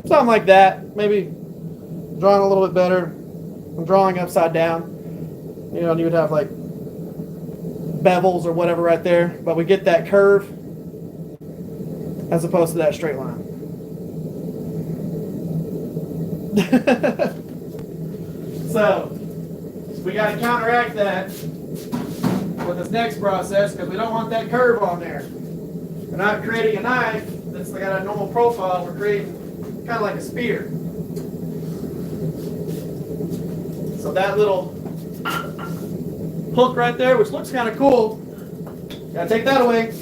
Something like that. Maybe drawing a little bit better. I'm drawing upside down. You know, and you would have like bevels or whatever right there. But we get that curve as opposed to that straight line. So we got to counteract that with this next process because we don't want that curve on there. We're not creating a knife that's got a normal profile. We're creating kind of like a spear. So that little hook right there, which looks kind of cool, gotta take that away.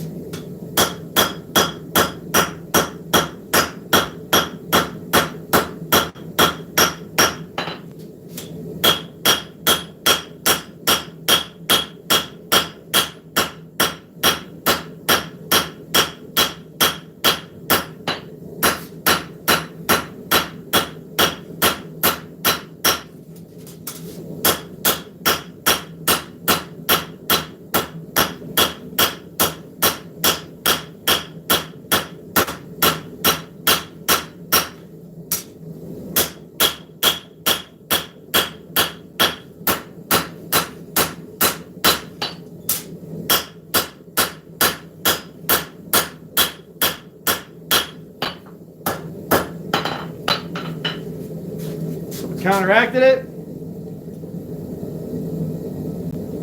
Counteracted it,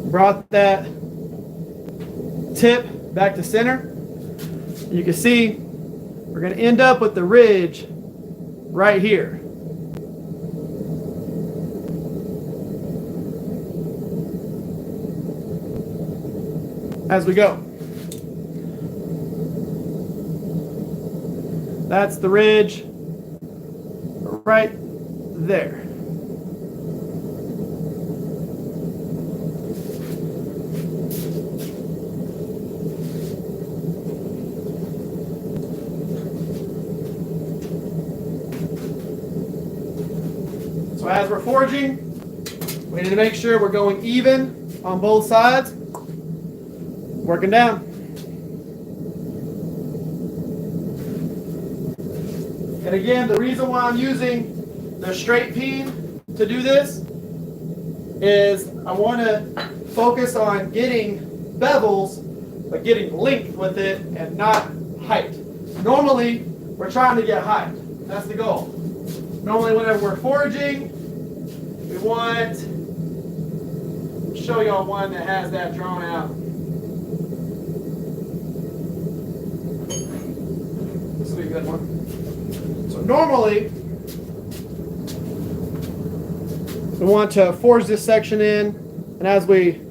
brought that tip back to center. You can see we're going to end up with the ridge right here. As we go. That's the ridge right there. So as we're forging, we need to make sure we're going even on both sides, working down. And again, the reason why I'm using the straight peen to do this is I want to focus on getting bevels, but getting length with it and not height. Normally, we're trying to get height. That's the goal. Normally, whenever we're forging, we want to show y'all one that has that drawn out. This will be a good one. So normally, we want to forge this section in, and as we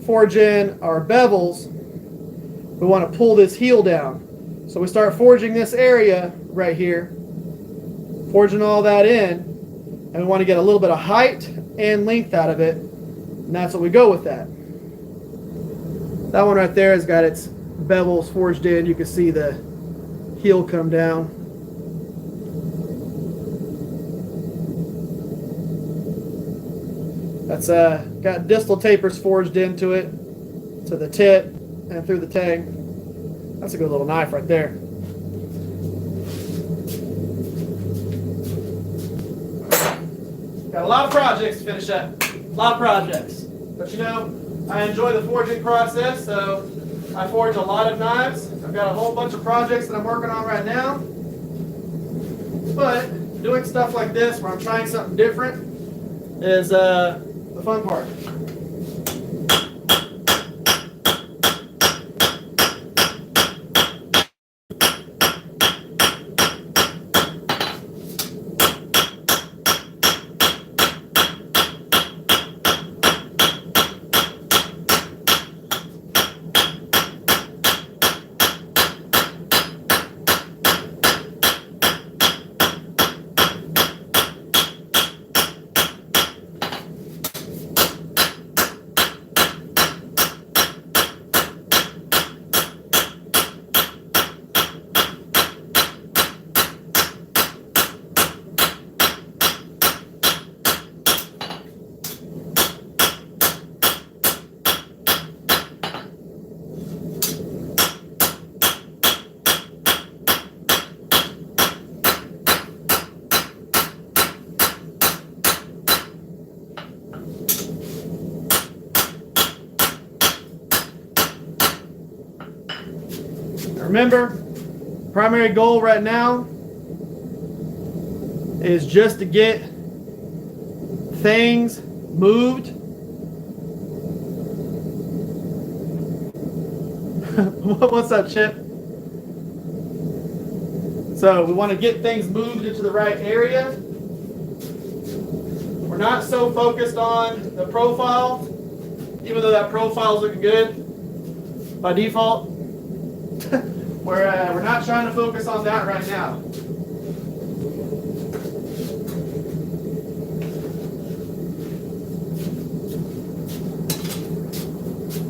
forge in our bevels, we want to pull this heel down. So we start forging this area right here, forging all that in, and we want to get a little bit of height and length out of it, and that's what we go with that. That one right there has got its bevels forged in. You can see the heel come down. That's got distal tapers forged into it, to the tip and through the tang. That's a good little knife right there. Got a lot of projects to finish up. A lot of projects. But you know, I enjoy the forging process, so I forge a lot of knives. I've got a whole bunch of projects that I'm working on right now. But doing stuff like this, where I'm trying something different, is the fun part. Remember, primary goal right now is just to get things moved. What's up, Chip? So we want to get things moved into the right area. We're not so focused on the profile, even though that profile is looking good by default. We're not trying to focus on that right now.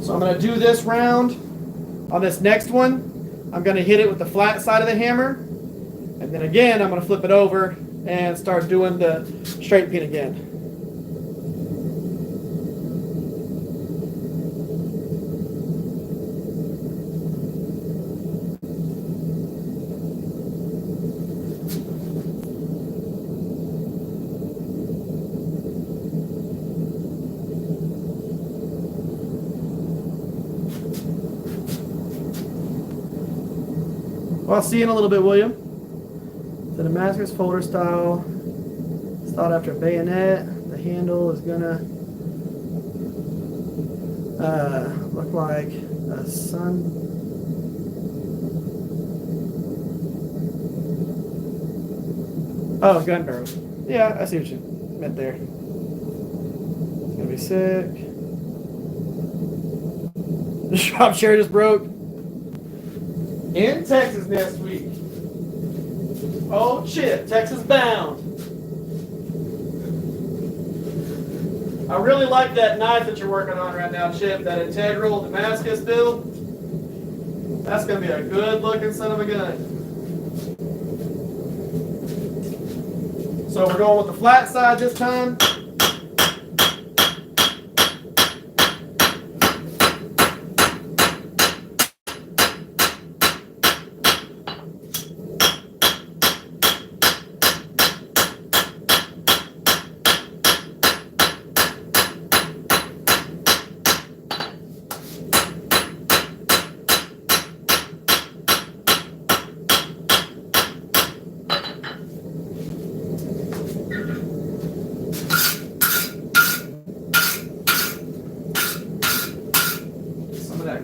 So I'm going to do this round. On this next one, I'm going to hit it with the flat side of the hammer. And then again, I'm going to flip it over and start doing the straight pin again. Well, I'll see you in a little bit, William. The Damascus folder style, styled after a bayonet. The handle is gonna look like a sun. Oh, gun barrel. Yeah, I see what you meant there. It's gonna be sick. The shop chair just broke. In Texas next week. Oh, Chip, Texas bound. I really like that knife that you're working on right now, Chip, that integral Damascus build. That's going to be a good looking son of a gun. So we're going with the flat side this time.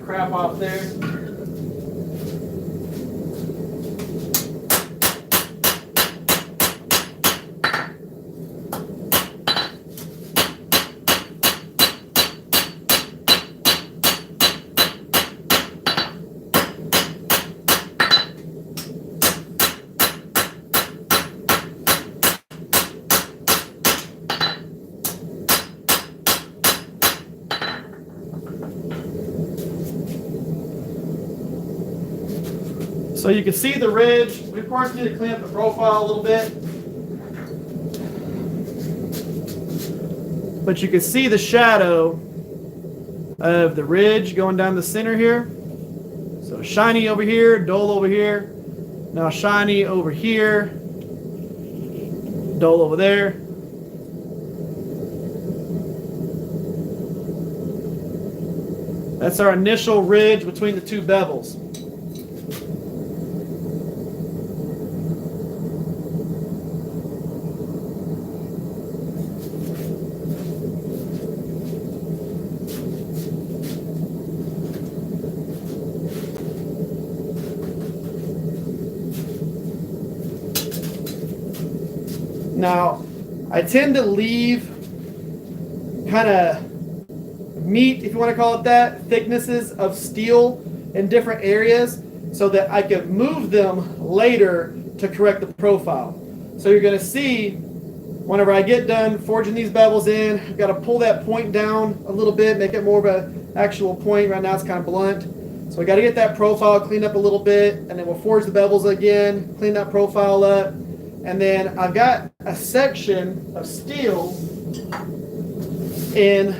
Crap off there. So you can see the ridge. We of course need to clean up the profile a little bit. But you can see the shadow of the ridge going down the center here. So shiny over here, dull over here. Now shiny over here, dull over there. That's our initial ridge between the two bevels. Now, I tend to leave kind of meat, if you want to call it that, thicknesses of steel in different areas so that I can move them later to correct the profile. So you're going to see whenever I get done forging these bevels in, I've got to pull that point down a little bit, make it more of an actual point. Right now it's kind of blunt. So we got to get that profile cleaned up a little bit, and then we'll forge the bevels again, clean that profile up. And then I've got a section of steel in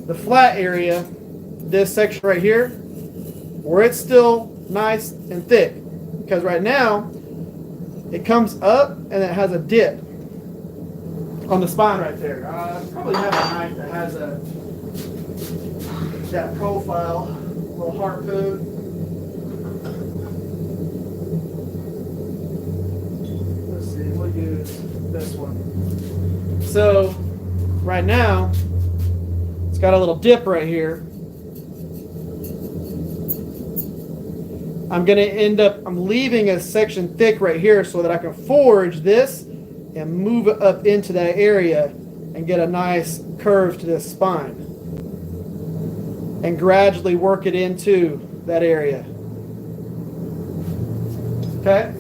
the flat area, this section right here, where it's still nice and thick. Because right now, it comes up and it has a dip on the spine right there. I probably have a knife that has that profile, a little harpoon. We'll use this one. So right now it's got a little dip right here. I'm leaving a section thick right here so that I can forge this and move it up into that area and get a nice curve to this spine and gradually work it into that area. Okay?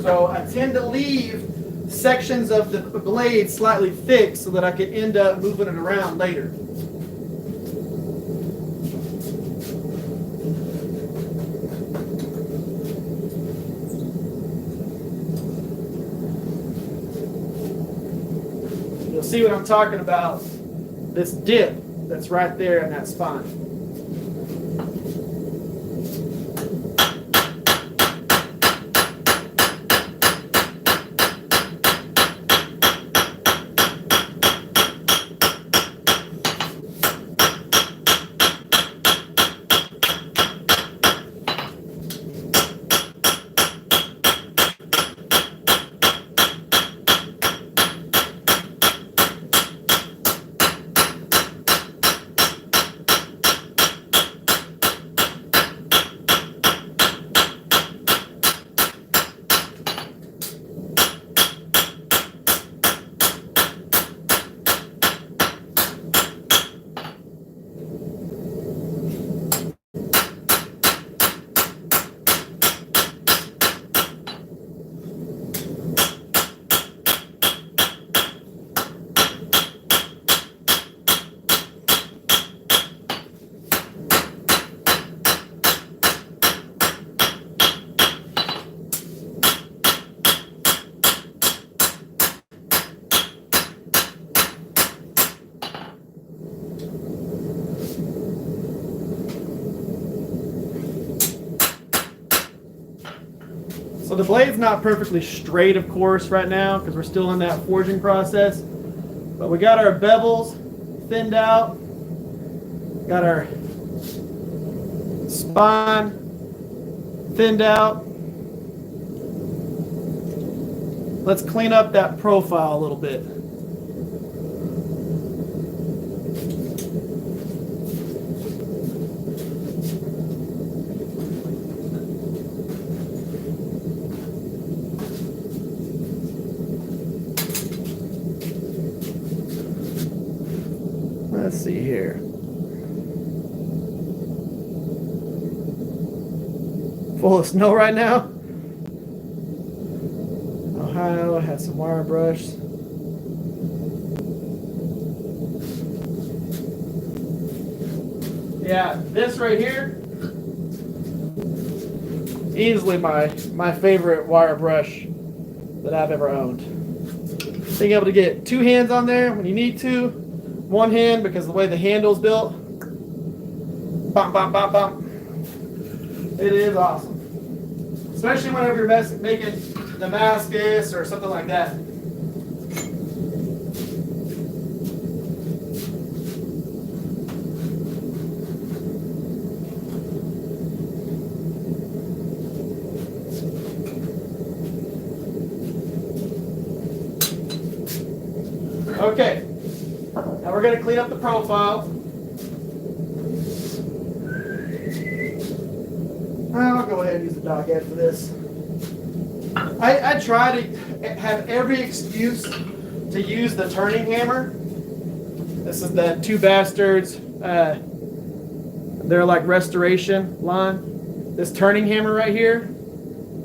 So I tend to leave sections of the blade slightly thick so that I can end up moving it around later. You'll see what I'm talking about, this dip that's right there in that spine. So the blade's not perfectly straight, of course, right now because we're still in that forging process. But we got our bevels thinned out, got our spine thinned out. Let's clean up that profile a little bit. Let's see here. Full of snow right now. Ohio has some wire brush. Yeah, this right here, easily my favorite wire brush that I've ever owned. Being able to get two hands on there when you need to, one hand because of the way the handle's built. Bum, bum, bum, bum. It is awesome. Especially whenever you're making Damascus or something like that. Okay, now we're going to clean up the profile. I'll go ahead and use the dog head for this. I try to have every excuse to use the turning hammer. This is the Two Bastards. They're like restoration line. This turning hammer right here,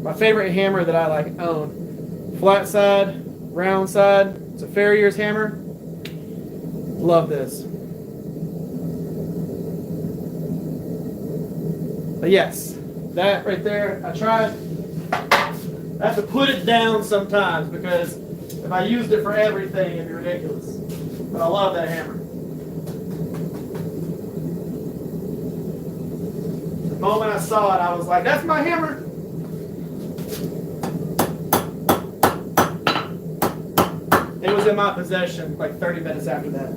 my favorite hammer that I like own. Flat side, round side. It's a Farrier's hammer. Love this. But yes, that right there, I have to put it down sometimes because if I used it for everything, it'd be ridiculous. But I love that hammer. The moment I saw it, I was like, that's my hammer. It was in my possession like 30 minutes after that.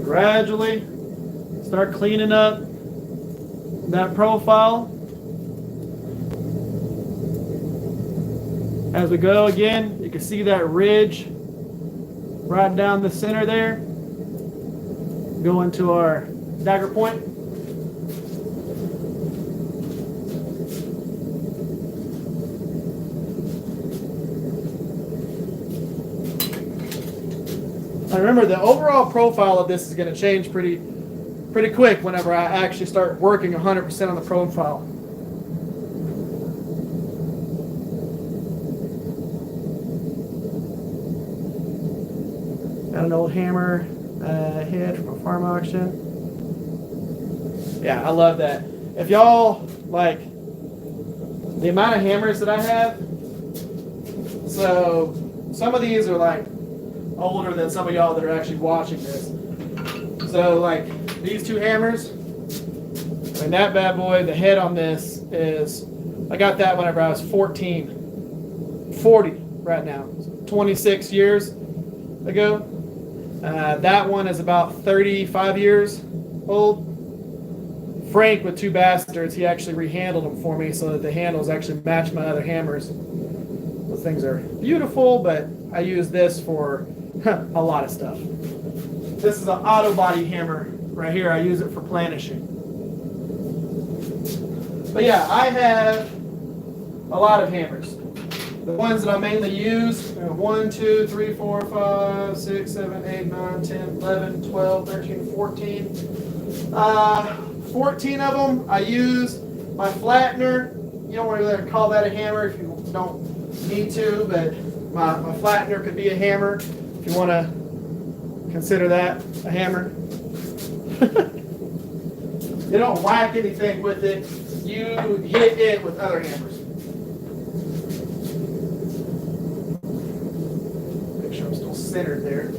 Gradually start cleaning up that profile. As we go again, you can see that ridge right down the center there. Go into our dagger point. Now remember, the overall profile of this is going to change pretty quick whenever I actually start working 100% on the profile. Got an old hammer head from a farm auction. Yeah, I love that. If y'all like the amount of hammers that I have, so some of these are like older than some of y'all that are actually watching this. So like these two hammers, and that bad boy, the head on this is, I got that whenever I was 14, 40 right now, 26 years ago. That one is about 35 years old. Frank with Two Bastards, he actually rehandled them for me so that the handles actually match my other hammers. Those things are beautiful, but I use this for a lot of stuff. This is an auto body hammer right here. I use it for planishing. But yeah, I have a lot of hammers. The ones that I mainly use are 1, 2, 3, 4, 5, 6, 7, 8, 9, 10, 11, 12, 13, 14. 14 of them I use my flattener. You don't really call that a hammer if you don't need to, but my flattener could be a hammer if you want to consider that a hammer. You don't whack anything with it. You hit it with other hammers. Make sure I'm still centered there.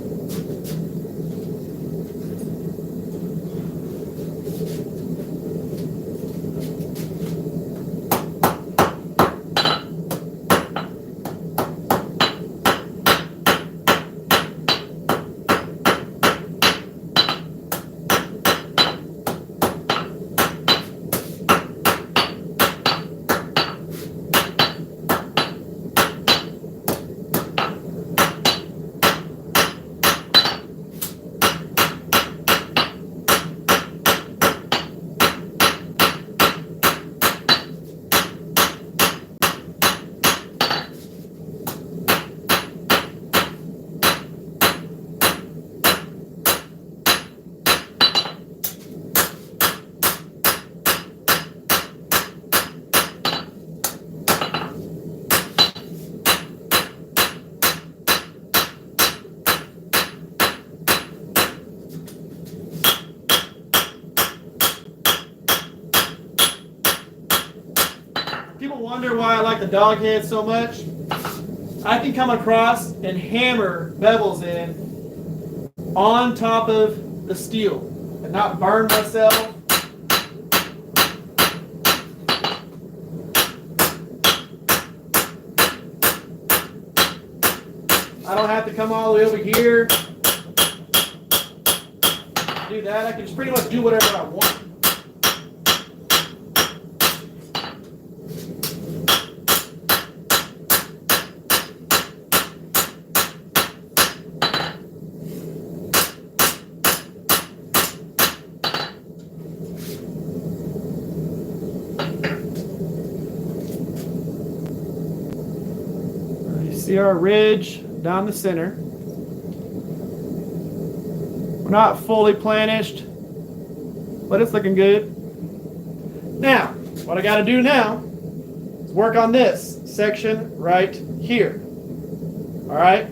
wonder why I like the dog head so much, I can come across and hammer bevels in on top of the steel and not burn myself. I don't have to come all the way over here. Do that. I can just pretty much do whatever I want. You see our ridge down the center. We're not fully planished, but it's looking good. Now, what I got to do now is work on this section right here. All right?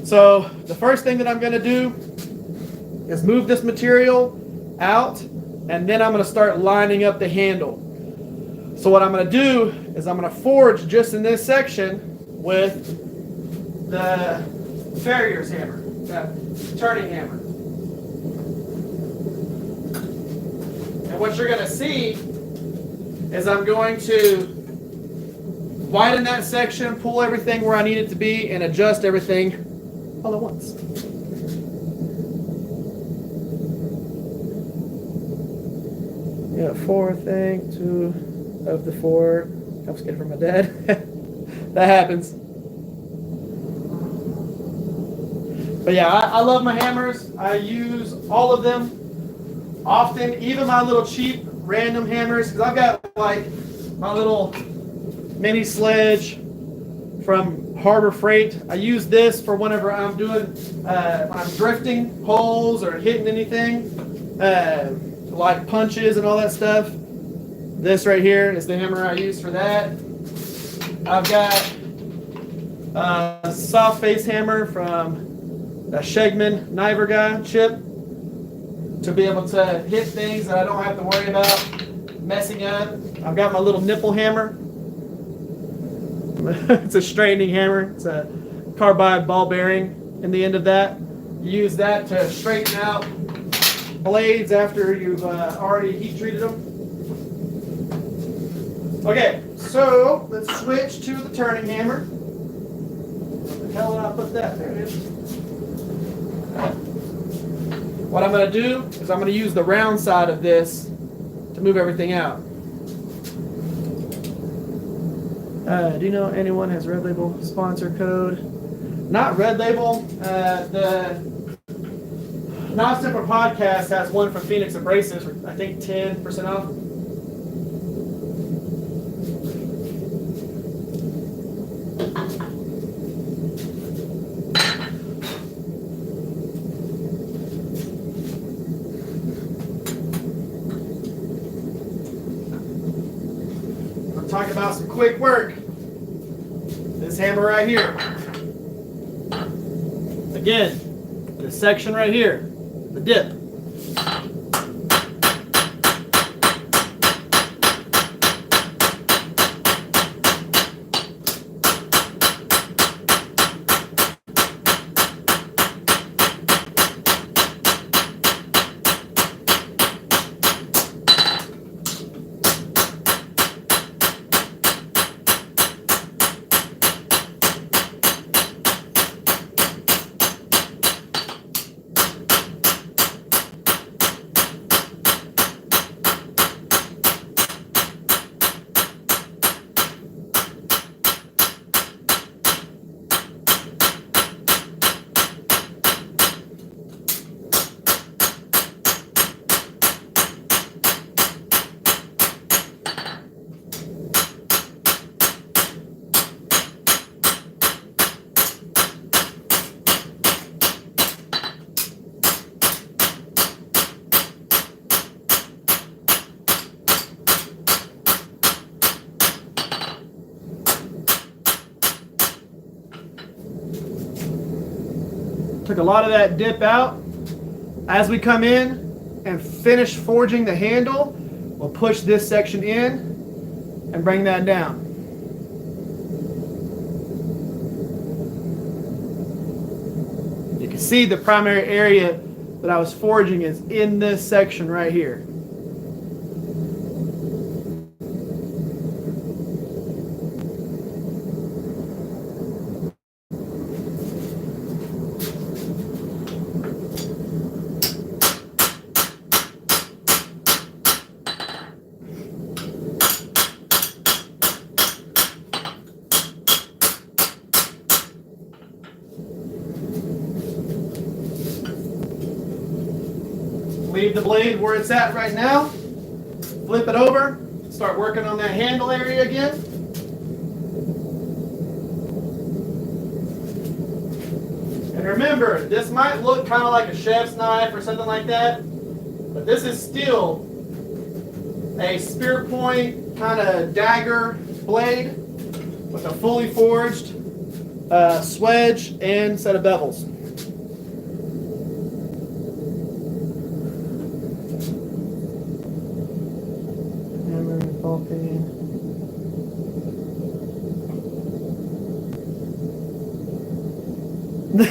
So the first thing that I'm going to do is move this material out, and then I'm going to start lining up the handle. So what I'm going to do is I'm going to forge just in this section with the Farrier's hammer, that turning hammer. And what you're going to see is I'm going to widen that section, pull everything where I need it to be, and adjust everything all at once. Yeah, 4, I think, 2 of the 4. I was getting from my dad. That happens. But yeah, I love my hammers. I use all of them often, even my little cheap random hammers, because I've got like my little mini sledge from Harbor Freight. I use this for whenever I'm doing, when I'm drifting holes or hitting anything, like punches and all that stuff. This right here is the hammer I use for that. I've got a soft face hammer from the Shegman Niver guy, Chip, to be able to hit things that I don't have to worry about messing up. I've got my little nipple hammer. It's a straightening hammer. It's a carbide ball bearing in the end of that. You use that to straighten out blades after you've already heat treated them. Okay, so let's switch to the turning hammer. Where the hell did I put that? There it is. What I'm going to do is I'm going to use the round side of this to move everything out. Do you know anyone has Red Label sponsor code? Not Red Label. The Not Simple Podcast has one from Phoenix Abrasives for, I think, 10% off. Talk about some quick work. This hammer right here. Again, this section right here, the dip. Took a lot of that dip out. As we come in and finish forging the handle, we'll push this section in and bring that down. see the primary area that I was forging is in this section right here. Leave the blade where it's at right now. Flip it over. Start working on that handle area again. And remember, this might look kind of like a chef's knife or something like that, but this is still a spear point kind of dagger blade with a fully forged swedge and set of bevels.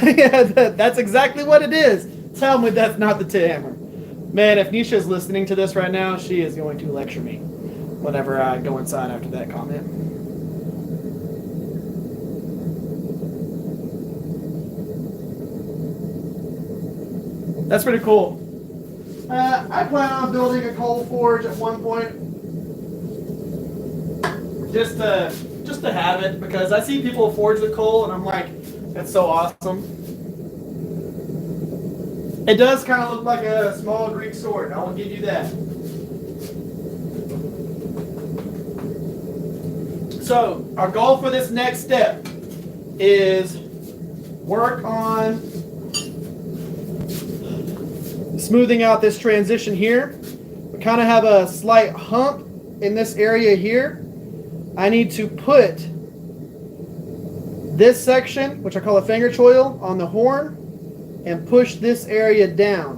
Yeah, that's exactly what it is. Tell me that's not the tit hammer. Man, if Nisha's listening to this right now, she is going to lecture me whenever I go inside after that comment. That's pretty cool. I plan on building a coal forge at one point. Just to have it, because I see people forge with coal and I'm like, that's so awesome. It does kind of look like a small Greek sword, I will give you that. So, our goal for this next step is work on smoothing out this transition here. We kind of have a slight hump in this area here. I need to put this section, which I call a finger choil, on the horn and push this area down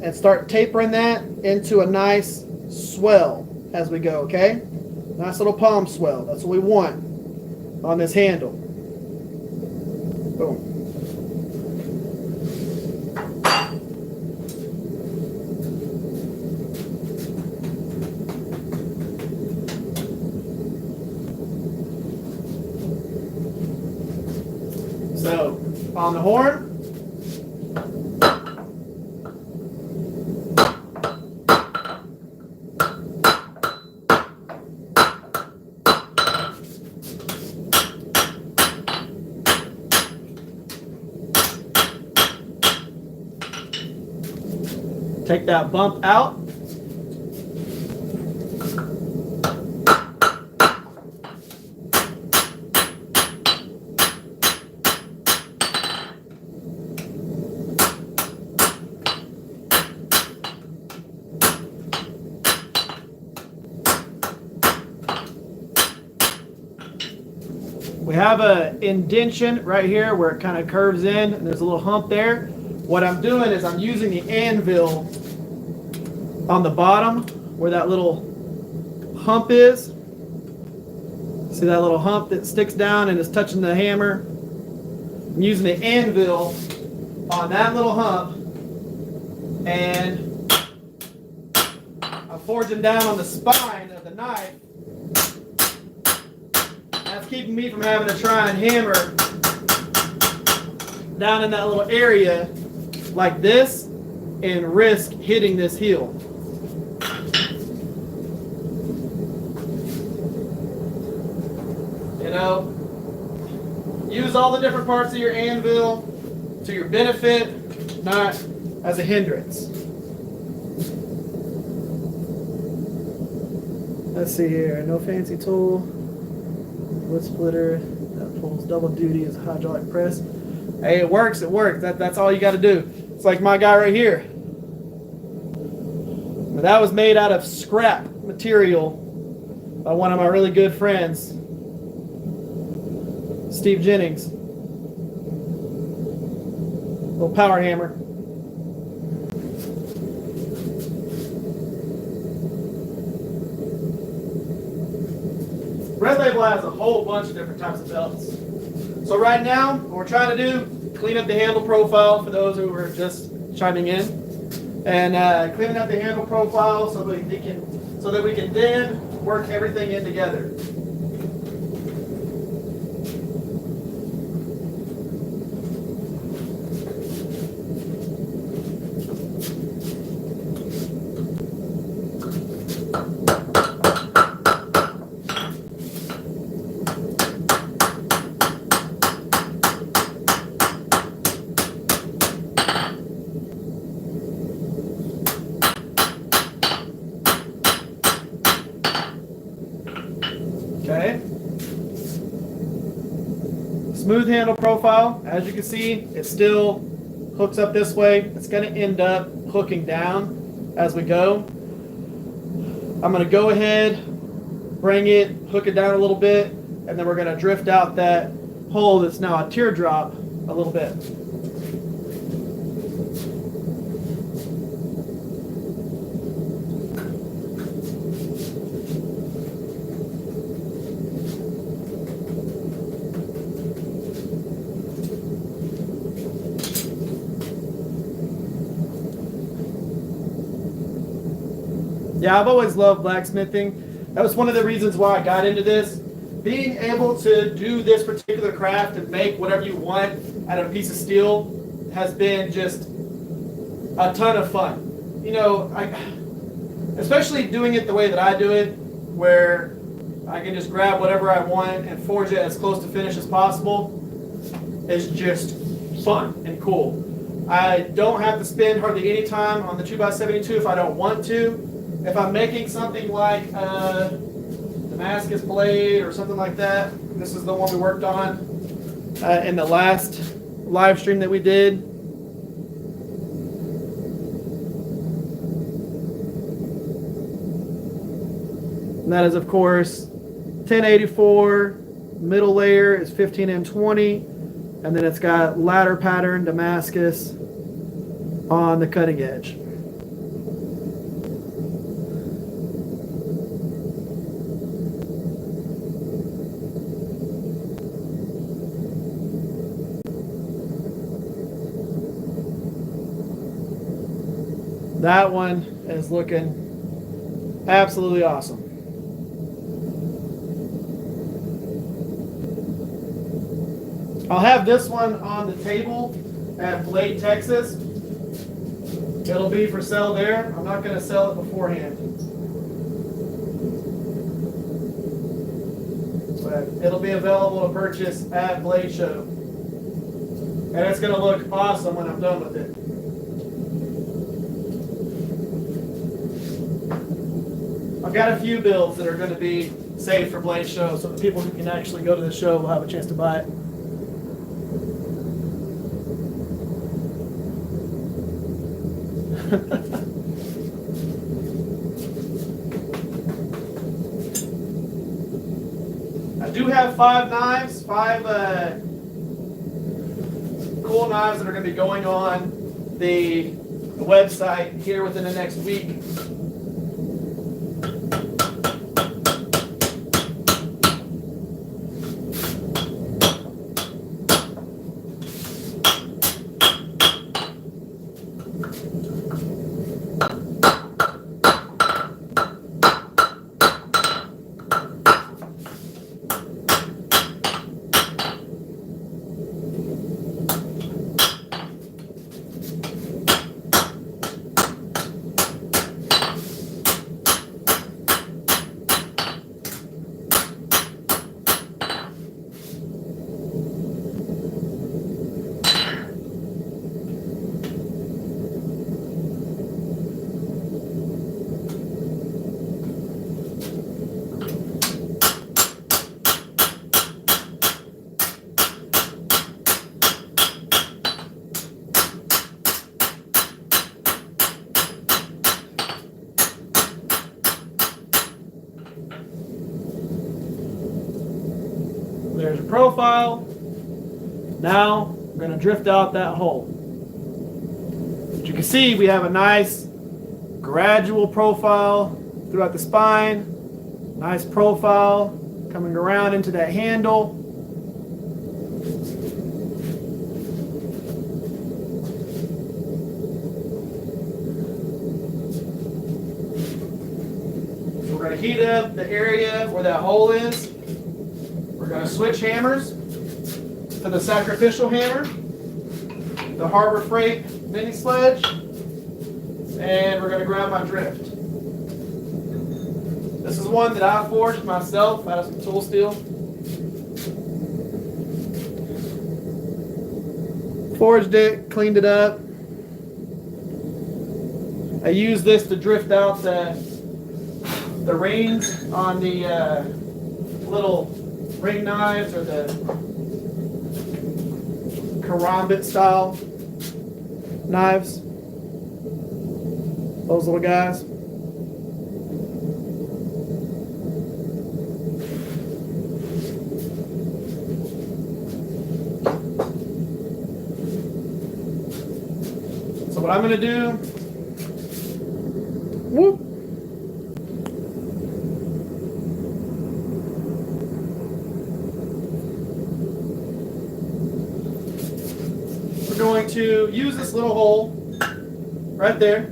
and start tapering that into a nice swell as we go, okay? Nice little palm swell. That's what we want on this handle. Boom. So, on the horn, take that bump out. We have an indention right here where it kind of curves in and there's a little hump there. What I'm doing is I'm using the anvil on the bottom where that little hump is. See that little hump that sticks down and is touching the hammer? I'm using the anvil on that little hump and I'm forging down on the spine of the knife. That's keeping me from having to try and hammer down in that little area like this and risk hitting this heel. You know, use all the different parts of your anvil to your benefit, not as a hindrance. Let's see here, no fancy tool, wood splitter, that pulls double duty as a hydraulic press. Hey, it works, it works. That's all you got to do. It's like my guy right here. That was made out of scrap material by one of my really good friends, Steve Jennings. Little power hammer. Red Label has a whole bunch of different types of belts. So right now, what we're trying to do clean up the handle profile for those who were just chiming in, and cleaning up the handle profile so that we can then work everything in together. Okay. Smooth handle profile, as you can see, it still hooks up this way. It's going to end up hooking down as we go. I'm going to go ahead, bring it, hook it down a little bit, and then we're going to drift out that hole that's now a teardrop a little bit. Yeah, I've always loved blacksmithing. That was one of the reasons why I got into this. Being able to do this particular craft and make whatever you want out of a piece of steel has been just a ton of fun. You know, especially doing it the way that I do it, where I can just grab whatever I want and forge it as close to finish as possible, is just fun and cool. I don't have to spend hardly any time on the 2x72 if I don't want to. If I'm making something like Damascus blade or something like that, this is the one we worked on in the last live stream that we did. And that is, of course, 1084. Middle layer is 15M20, and then it's got ladder pattern Damascus on the cutting edge. That one is looking absolutely awesome. I'll have this one on the table at Blade, Texas. It'll be for sale there. I'm not going to sell it beforehand. But it'll be available to purchase at Blade Show. And it's going to look awesome when I'm done with it. I've got a few builds that are going to be saved for Blade Show, so the people who can actually go to the show will have a chance to buy it. I do have 5 knives, 5 cool knives that are going to be going on the website here within the next week. There's a profile. Now we're going to drift out that hole. As you can see, we have a nice gradual profile throughout the spine. Nice profile coming around into that handle. We're going to heat up the area where that hole is. We're going to switch hammers to the sacrificial hammer, the Harbor Freight mini sledge, and we're going to grab my drift. This is one that I forged myself out of some tool steel. Forged it, cleaned it up. I use this to drift out the rings on the little ring knives or the karambit style knives. Those little guys. So what I'm going to do, whoop. We're going to use this little hole right there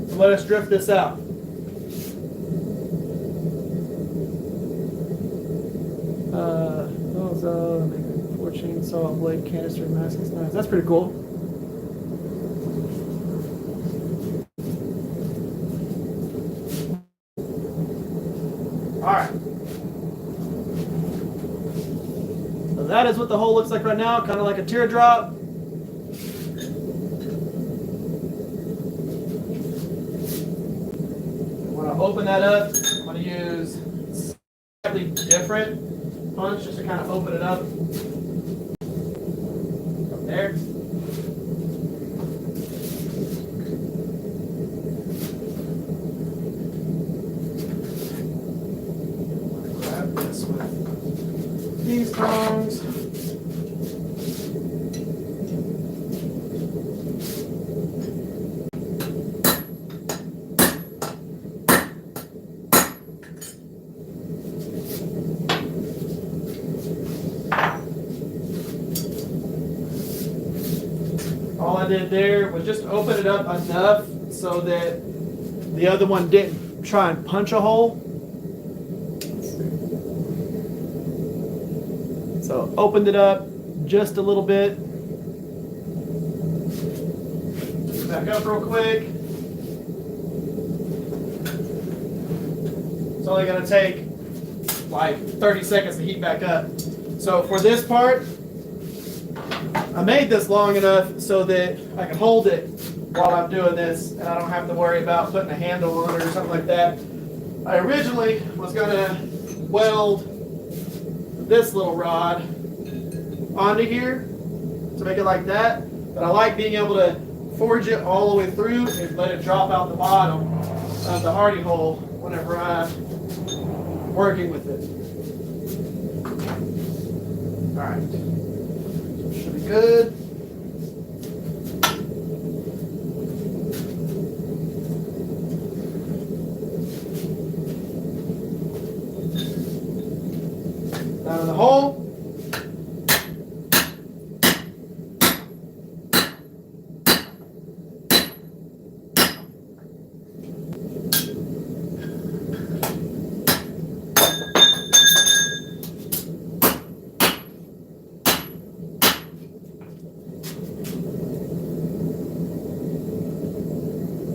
to let us drift this out. Those 14 saw blade canister Damascus knives. That's pretty cool. All right. So that is what the hole looks like right now, kind of like a teardrop. When I open that up, I'm going to use slightly different punch just to kind of open it up. From there. Grab this with these tongs. All I did there was just open it up enough so that the other one didn't try and punch a hole. So opened it up just a little bit. Back up real quick. It's only going to take like 30 seconds to heat back up. So for this part, I made this long enough so that I can hold it while I'm doing this and I don't have to worry about putting a handle on it or something like that. I originally was going to weld this little rod onto here to make it like that, but I like being able to forge it all the way through and let it drop out the bottom of the hardy hole whenever I'm working with it. All right. Should be good. Down in the hole.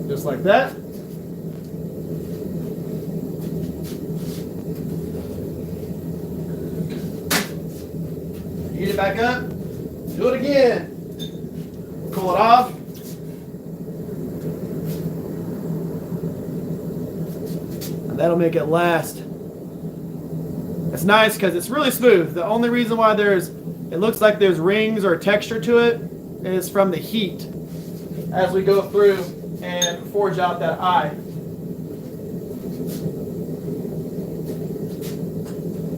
Just like that. Heat it back up. Do it again. Cool it off. And that'll make it last. It's nice because it's really smooth. The only reason why it looks like there's rings or texture to it is from the heat as we go through and forge out that eye.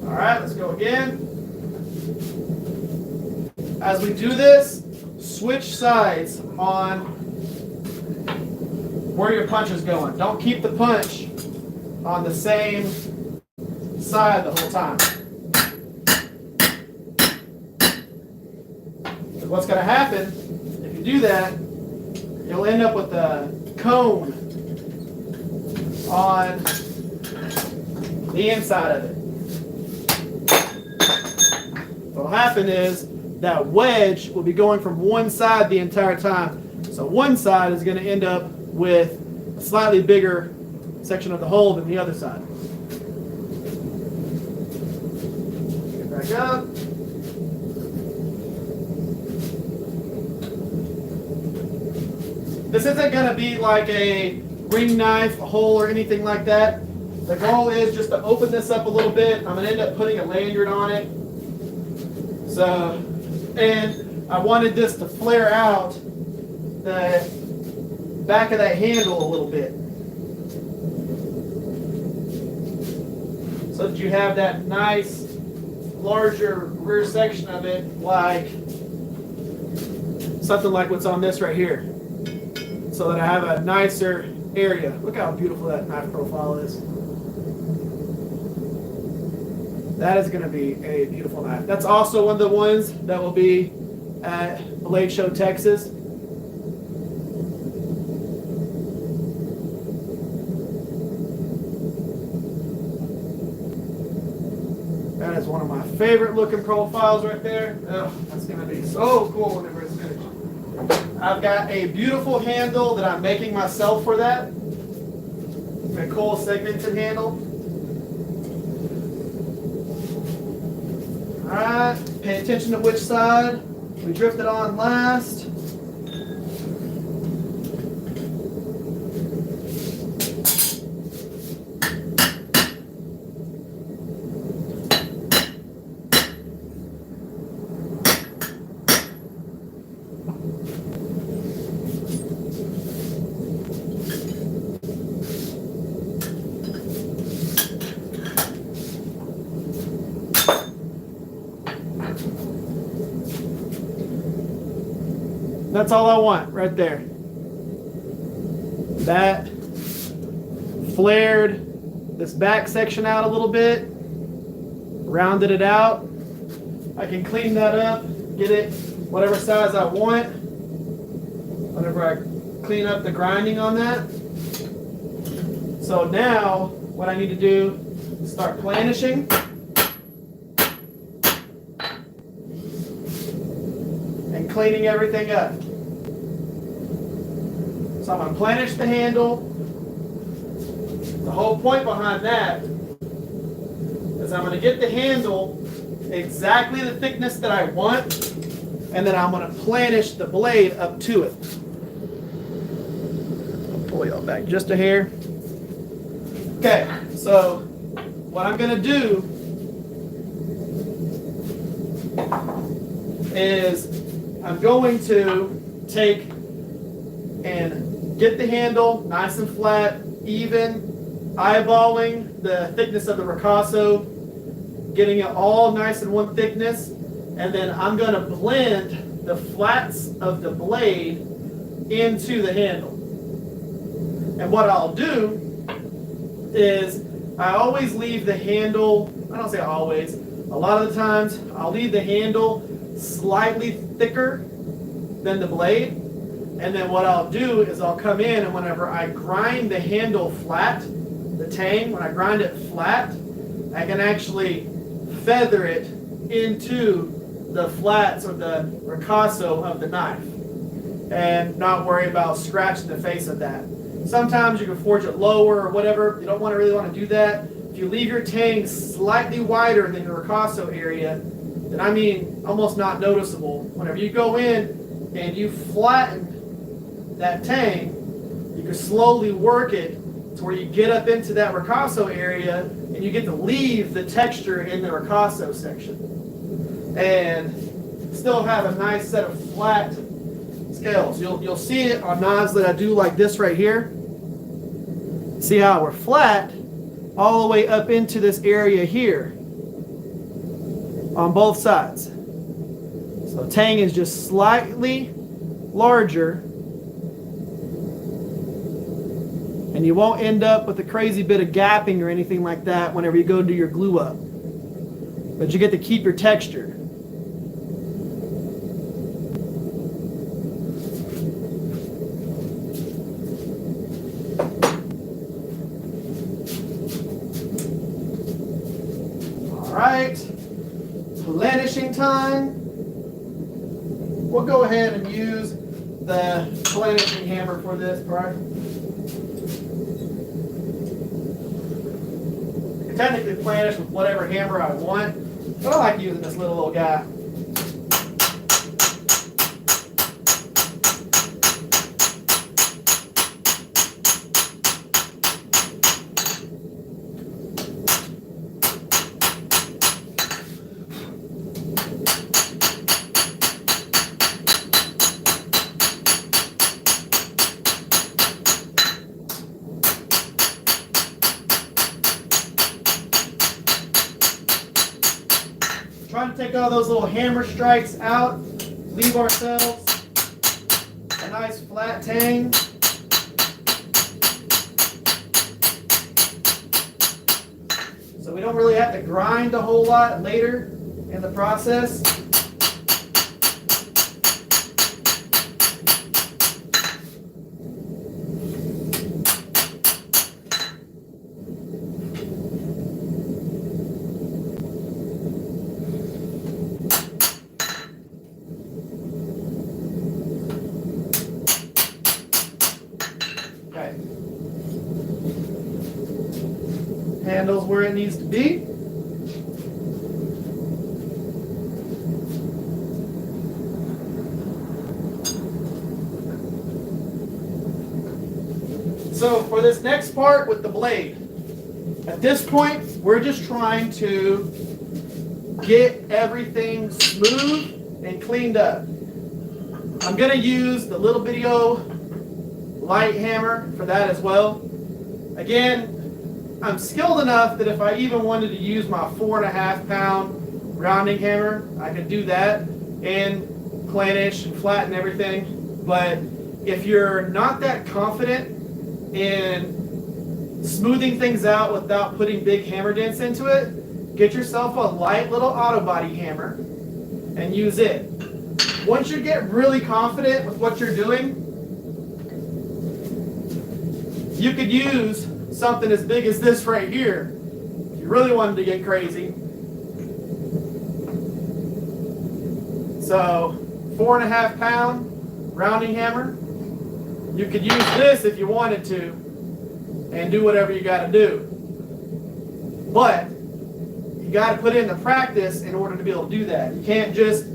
All right, let's go again. As we do this, switch sides on where your punch is going. Don't keep the punch on the same side the whole time. Because what's going to happen if you do that, you'll end up with a cone on the inside of it. What'll happen is that wedge will be going from one side the entire time. So one side is going to end up with a slightly bigger section of the hole than the other side. Get back up. This isn't going to be like a ring knife, a hole, or anything like that. The goal is just to open this up a little bit. I'm going to end up putting a lanyard on it. So, and I wanted this to flare out the back of that handle a little bit. So that you have that nice, larger rear section of it, like something like what's on this right here. So that I have a nicer area. Look how beautiful that knife profile is. That is going to be a beautiful knife. That's also one of the ones that will be at Blade Show, Texas. That is one of my favorite looking profiles right there. Oh, that's going to be so cool whenever it's finished. I've got a beautiful handle that I'm making myself for that. A cool segmented handle. Alright, pay attention to which side we drifted on last. That's all I want right there. That flared this back section out a little bit, rounded it out. I can clean that up, get it whatever size I want whenever I clean up the grinding on that. So now what I need to do is start planishing. And cleaning everything up. So I'm going to planish the handle. The whole point behind that is I'm going to get the handle exactly the thickness that I want, and then I'm going to planish the blade up to it. I'll pull y'all back just a hair. Okay, so what I'm going to do is I'm going to take and get the handle nice and flat, even, eyeballing the thickness of the ricasso, getting it all nice and one thickness, and then I'm going to blend the flats of the blade into the handle. And what I'll do is I always leave the handle, I don't say always, a lot of the times I'll leave the handle slightly thicker than the blade, and then what I'll do is I'll come in, and whenever I grind the handle flat, the tang, when I grind it flat, I can actually feather it into the flats or the ricasso of the knife and not worry about scratching the face of that. Sometimes you can forge it lower or whatever. You don't really want to do that. If you leave your tang slightly wider than your ricasso area, then I mean almost not noticeable. Whenever you go in and you flatten that tang, you can slowly work it to where you get up into that ricasso area and you get to leave the texture in the ricasso section and still have a nice set of flat scales. You'll see it on knives that I do like this right here. See how we're flat all the way up into this area here on both sides. So tang is just slightly larger, and you won't end up with a crazy bit of gapping or anything like that whenever you go to do your glue up. But you get to keep your texture. right, planishing time. We'll go ahead and use the planishing hammer for this part. I can technically planish with whatever hammer I want, but I like using this little guy. Trying to take all those little hammer strikes out, leave ourselves a nice flat tang. So we don't really have to grind a whole lot later in the process. Okay. Handle's where it needs to be. So for this next part with the blade, at this point, we're just trying to get everything smooth and cleaned up. I'm going to use the little bitty light hammer for that as well. Again, I'm skilled enough that if I even wanted to use my 4.5 pound rounding hammer, I could do that and planish and flatten everything. But if you're not that confident in smoothing things out without putting big hammer dents into it, get yourself a light little auto body hammer and use it. Once you get really confident with what you're doing, you could use something as big as this right here if you really wanted to get crazy. So 4.5 pound rounding hammer. You could use this if you wanted to and do whatever you got to do. But you got to put in the practice in order to be able to do that. You can't just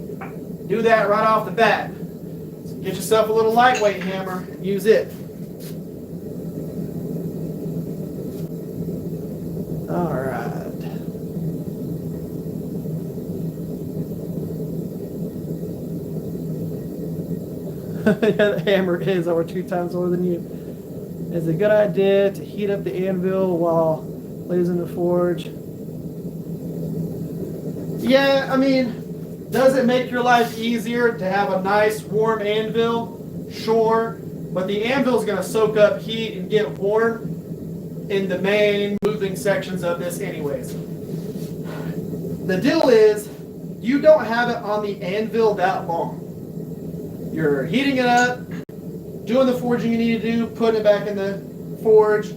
do that right off the bat. So get yourself a little lightweight hammer and use it. All right. Yeah, the hammer is over 2 times lower than you. It's a good idea to heat up the anvil while blazing the forge. Yeah, I mean, does it make your life easier to have a nice warm anvil? Sure, but the anvil is going to soak up heat and get warm in the main moving sections of this anyways. The deal is, you don't have it on the anvil that long. You're heating it up, doing the forging you need to do, putting it back in the forge,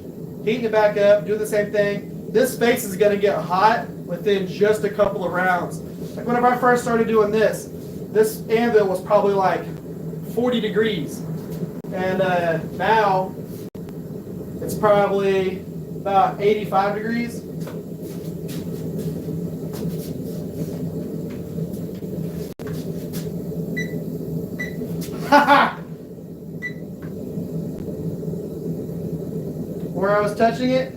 heating it back up, doing the same thing. This space is going to get hot within just a couple of rounds. Like whenever I first started doing this anvil was probably like 40 degrees. And now it's probably about 85 degrees. Where I was touching it,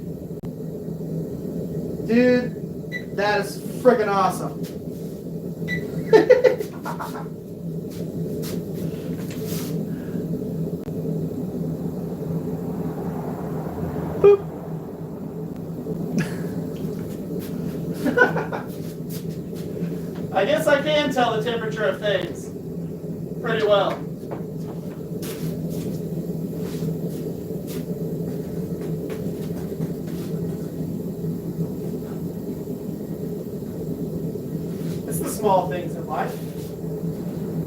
dude, that is freaking awesome. Boop. I guess I can tell the temperature of things pretty well. Small things in life.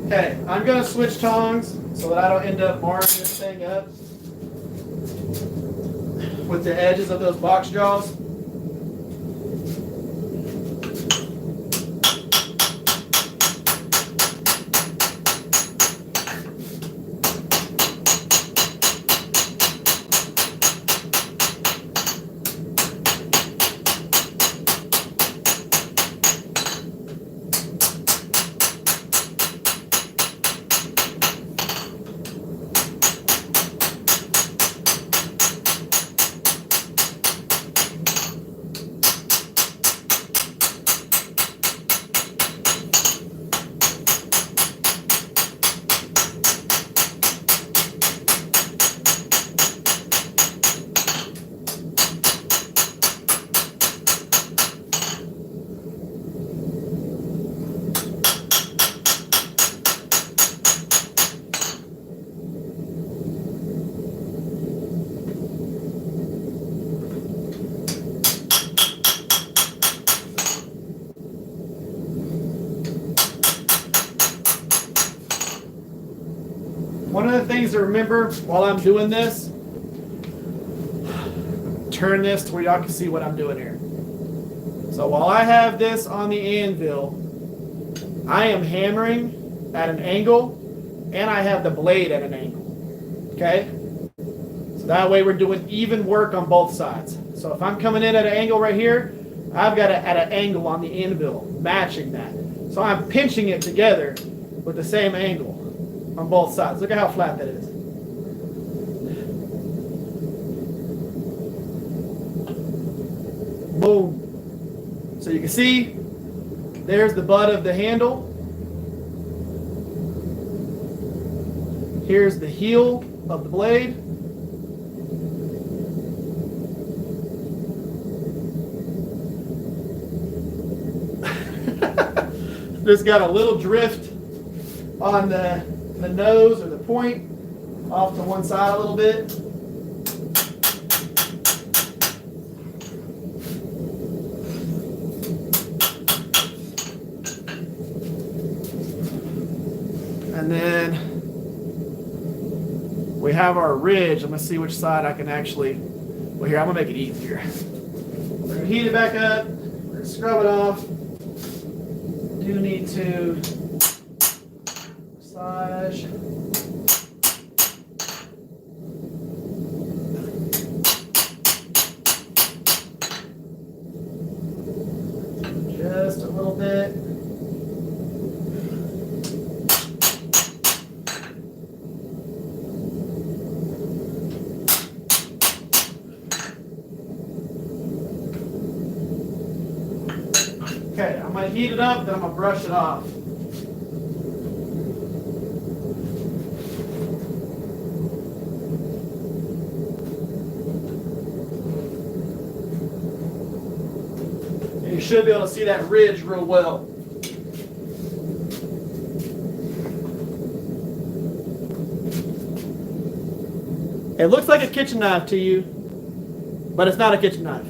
Okay, I'm going to switch tongs so that I don't end up marring this thing up with the edges of those box jaws. things to remember while I'm doing this. Turn this to where y'all can see what I'm doing here. So while I have this on the anvil, I am hammering at an angle, and I have the blade at an angle. Okay? So that way we're doing even work on both sides. So if I'm coming in at an angle right here, I've got it at an angle on the anvil, matching that. So I'm pinching it together with the same angle on both sides. Look at how flat that is. Boom. So you can see, there's the butt of the handle. Here's the heel of the blade. Just got a little drift on the nose or the point off to one side a little bit. And then we have our ridge. I'm going to see which side I can actually, well here, I'm going to make it easier. We're going to heat it back up. We're going to scrub it off. Do need to massage. Just a little bit. Okay, I'm going to heat it up, then I'm going to brush it off. And you should be able to see that ridge real well. It looks like a kitchen knife to you, but it's not a kitchen knife.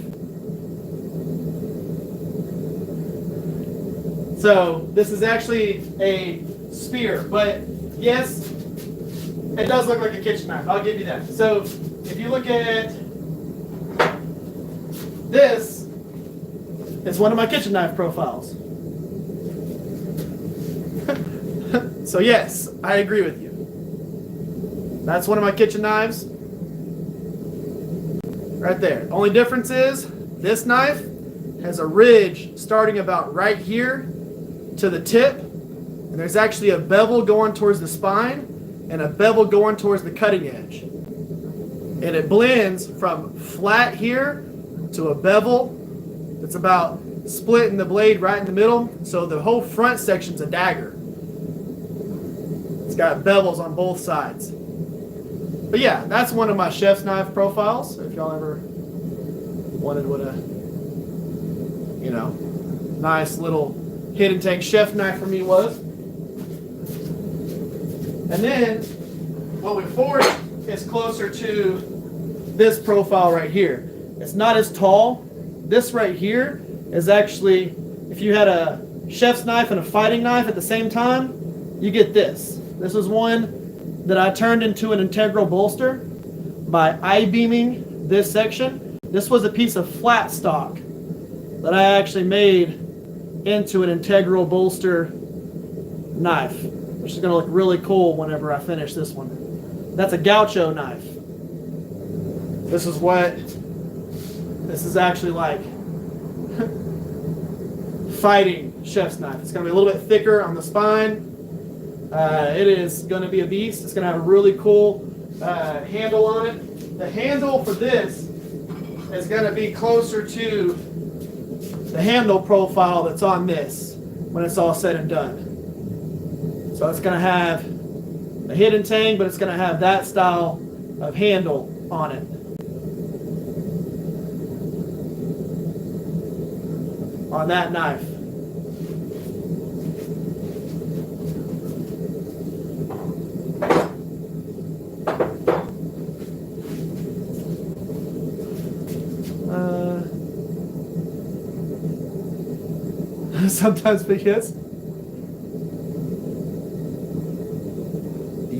So this is actually a spear, but yes, it does look like a kitchen knife. I'll give you that. So if you look at this, it's one of my kitchen knife profiles. So yes, I agree with you. That's one of my kitchen knives. Right there. Only difference is this knife has a ridge starting about right here to the tip, and there's actually a bevel going towards the spine and a bevel going towards the cutting edge. And it blends from flat here to a bevel that's about splitting the blade right in the middle, so the whole front section's a dagger. It's got bevels on both sides. But yeah, that's one of my chef's knife profiles. If y'all ever wanted what a, you know, nice little hidden tank chef knife for me was. And then what we forward is closer to this profile right here. It's not as tall. This right here is actually, if you had a chef's knife and a fighting knife at the same time, you get this. This is one that I turned into an integral bolster by I-beaming this section. This was a piece of flat stock that I actually made into an integral bolster knife, which is going to look really cool whenever I finish this one. That's a gaucho knife. This is actually like fighting chef's knife. It's going to be a little bit thicker on the spine. It is going to be a beast. It's going to have a really cool handle on it. The handle for this is going to be closer to the handle profile that's on this when it's all said and done. So it's going to have a hidden tang, but it's going to have that style of handle on it. On that knife. Sometimes because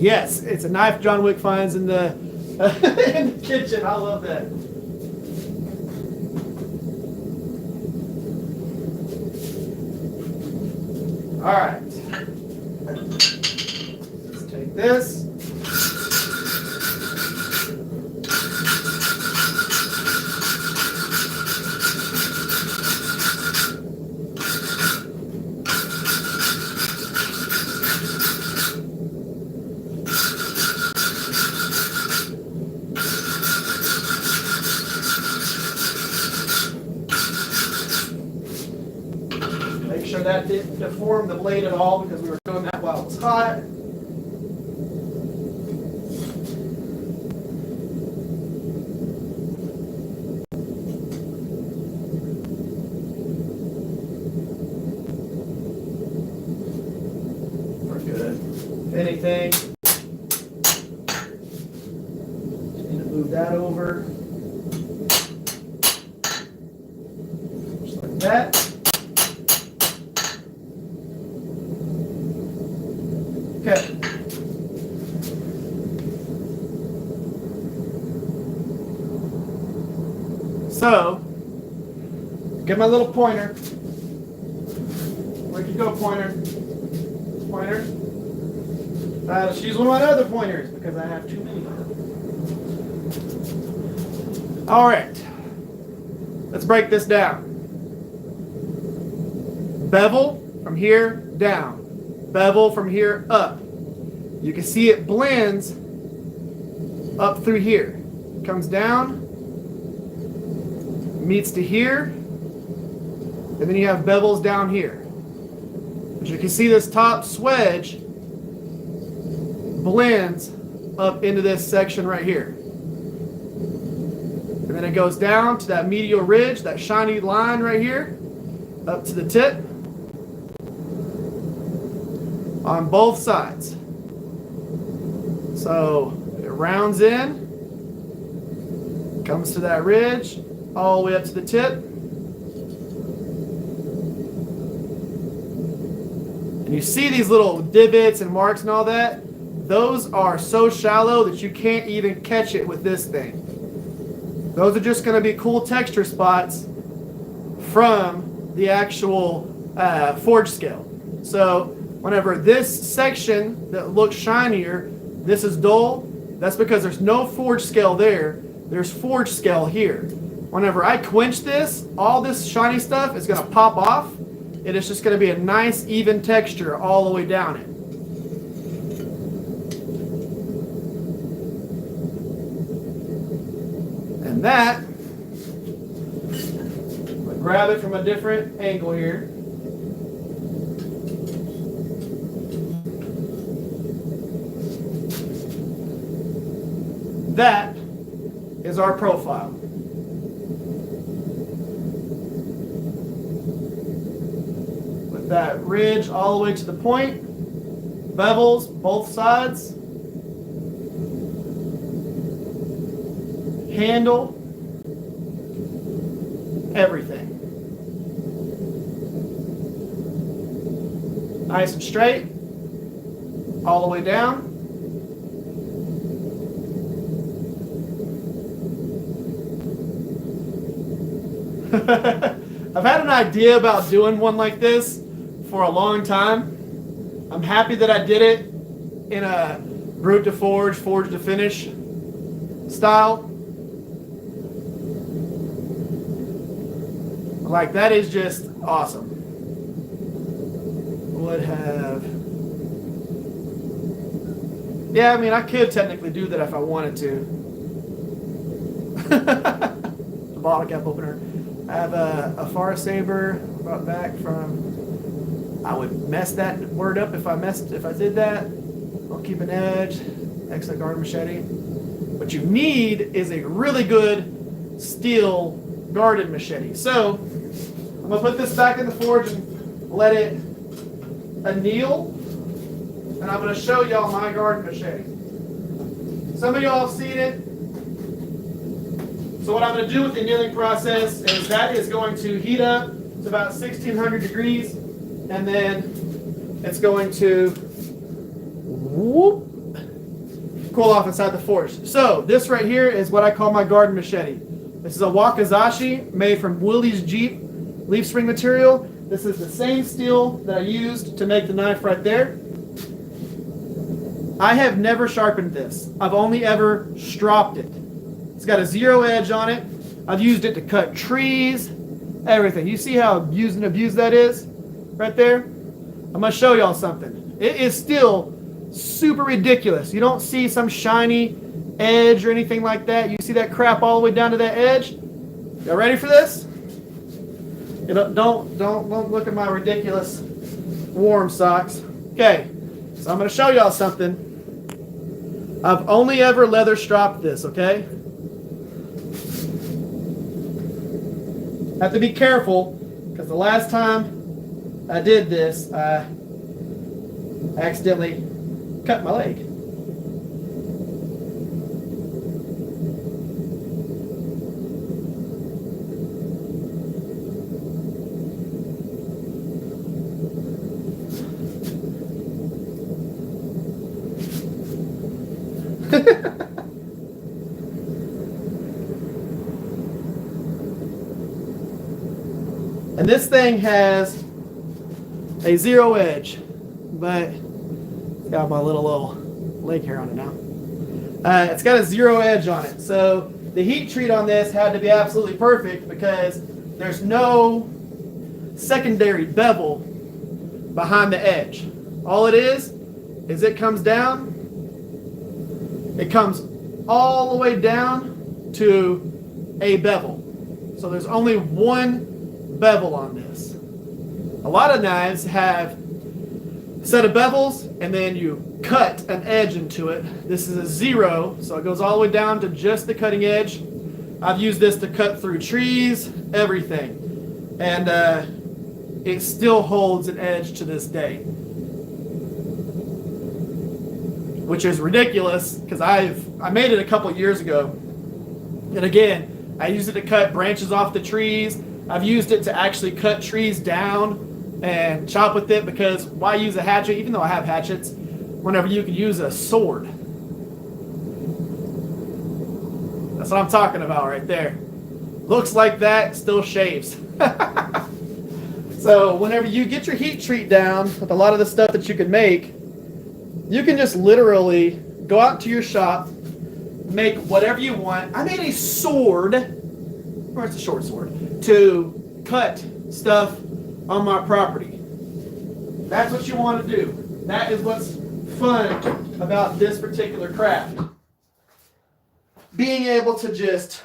Yes, it's a knife John Wick finds in the, in the kitchen. I love that. All right. Let's take this. Make sure that didn't deform the blade at all because we were doing that while it was hot. We're good. If anything, just need to move that over. Just like that. Okay. So, get my little pointer. Where'd you go, pointer? Pointer? Let's use one of my other pointers because I have too many. All right. Let's break this down. Bevel from here down. Bevel from here up. You can see it blends up through here. Comes down, meets to here, and then you have bevels down here. But you can see this top swedge blends up into this section right here. And then it goes down to that medial ridge, that shiny line right here, up to the tip. On both sides. So it rounds in, comes to that ridge, all the way up to the tip. And you see these little divots and marks and all that? Those are so shallow that you can't even catch it with this thing. Those are just going to be cool texture spots from the actual forge scale. So whenever this section that looks shinier, this is dull, that's because there's no forge scale there. There's forge scale here. Whenever I quench this, all this shiny stuff is going to pop off, and it's just going to be a nice even texture all the way down it. And that, I'll grab it from a different angle here. That is our profile. With that ridge all the way to the point, bevels both sides, handle, everything. Nice and straight, all the way down. I've had an idea about doing one like this for a long time. I'm happy that I did it in a brute to forge, forge to finish style. Like, that is just awesome. Would have... Yeah, I mean, I could technically do that if I wanted to. The bottle cap opener. I have a Farrier saber brought back from. I would mess that word up if I did that. I'll keep an edge. Excellent garden machete. What you need is a really good steel garden machete. So I'm gonna put this back in the forge and let it anneal. And I'm gonna show y'all my garden machete. Some of y'all have seen it. So what I'm going to do with the annealing process is that is going to heat up to about 1600 degrees, and then it's going to whoop, cool off inside the forge. So this right here is what I call my garden machete. This is a Wakizashi made from Willys Jeep leaf spring material. This is the same steel that I used to make the knife right there. I have never sharpened this. I've only ever stropped it. It's got a 0 edge on it. I've used it to cut trees, everything. You see how used and abused that is right there? I'm going to show y'all something. It is still super ridiculous. You don't see some shiny edge or anything like that. You see that crap all the way down to that edge? Y'all ready for this? You know, don't look at my ridiculous warm socks. Okay, so I'm going to show y'all something. I've only ever leather stropped this, okay? Have to be careful, because the last time I did this, I accidentally cut my leg. And this thing has a 0 edge, but it's got my little leg hair on it now. It's got a 0 edge on it. So the heat treat on this had to be absolutely perfect because there's no secondary bevel behind the edge. All it is it comes down, it comes all the way down to a bevel. So there's only one bevel on this. A lot of knives have a set of bevels and then you cut an edge into it. This is a 0, so it goes all the way down to just the cutting edge. I've used this to cut through trees, everything. And it still holds an edge to this day. Which is ridiculous because I made it a couple years ago. And again, I used it to cut branches off the trees. I've used it to actually cut trees down and chop with it because why use a hatchet, even though I have hatchets, whenever you can use a sword. That's what I'm talking about right there. Looks like that, still shaves. So whenever you get your heat treat down with a lot of the stuff that you can make, you can just literally go out to your shop, make whatever you want. I made a sword, or it's a short sword, to cut stuff on my property. That's what you want to do. That is what's fun about this particular craft. Being able to just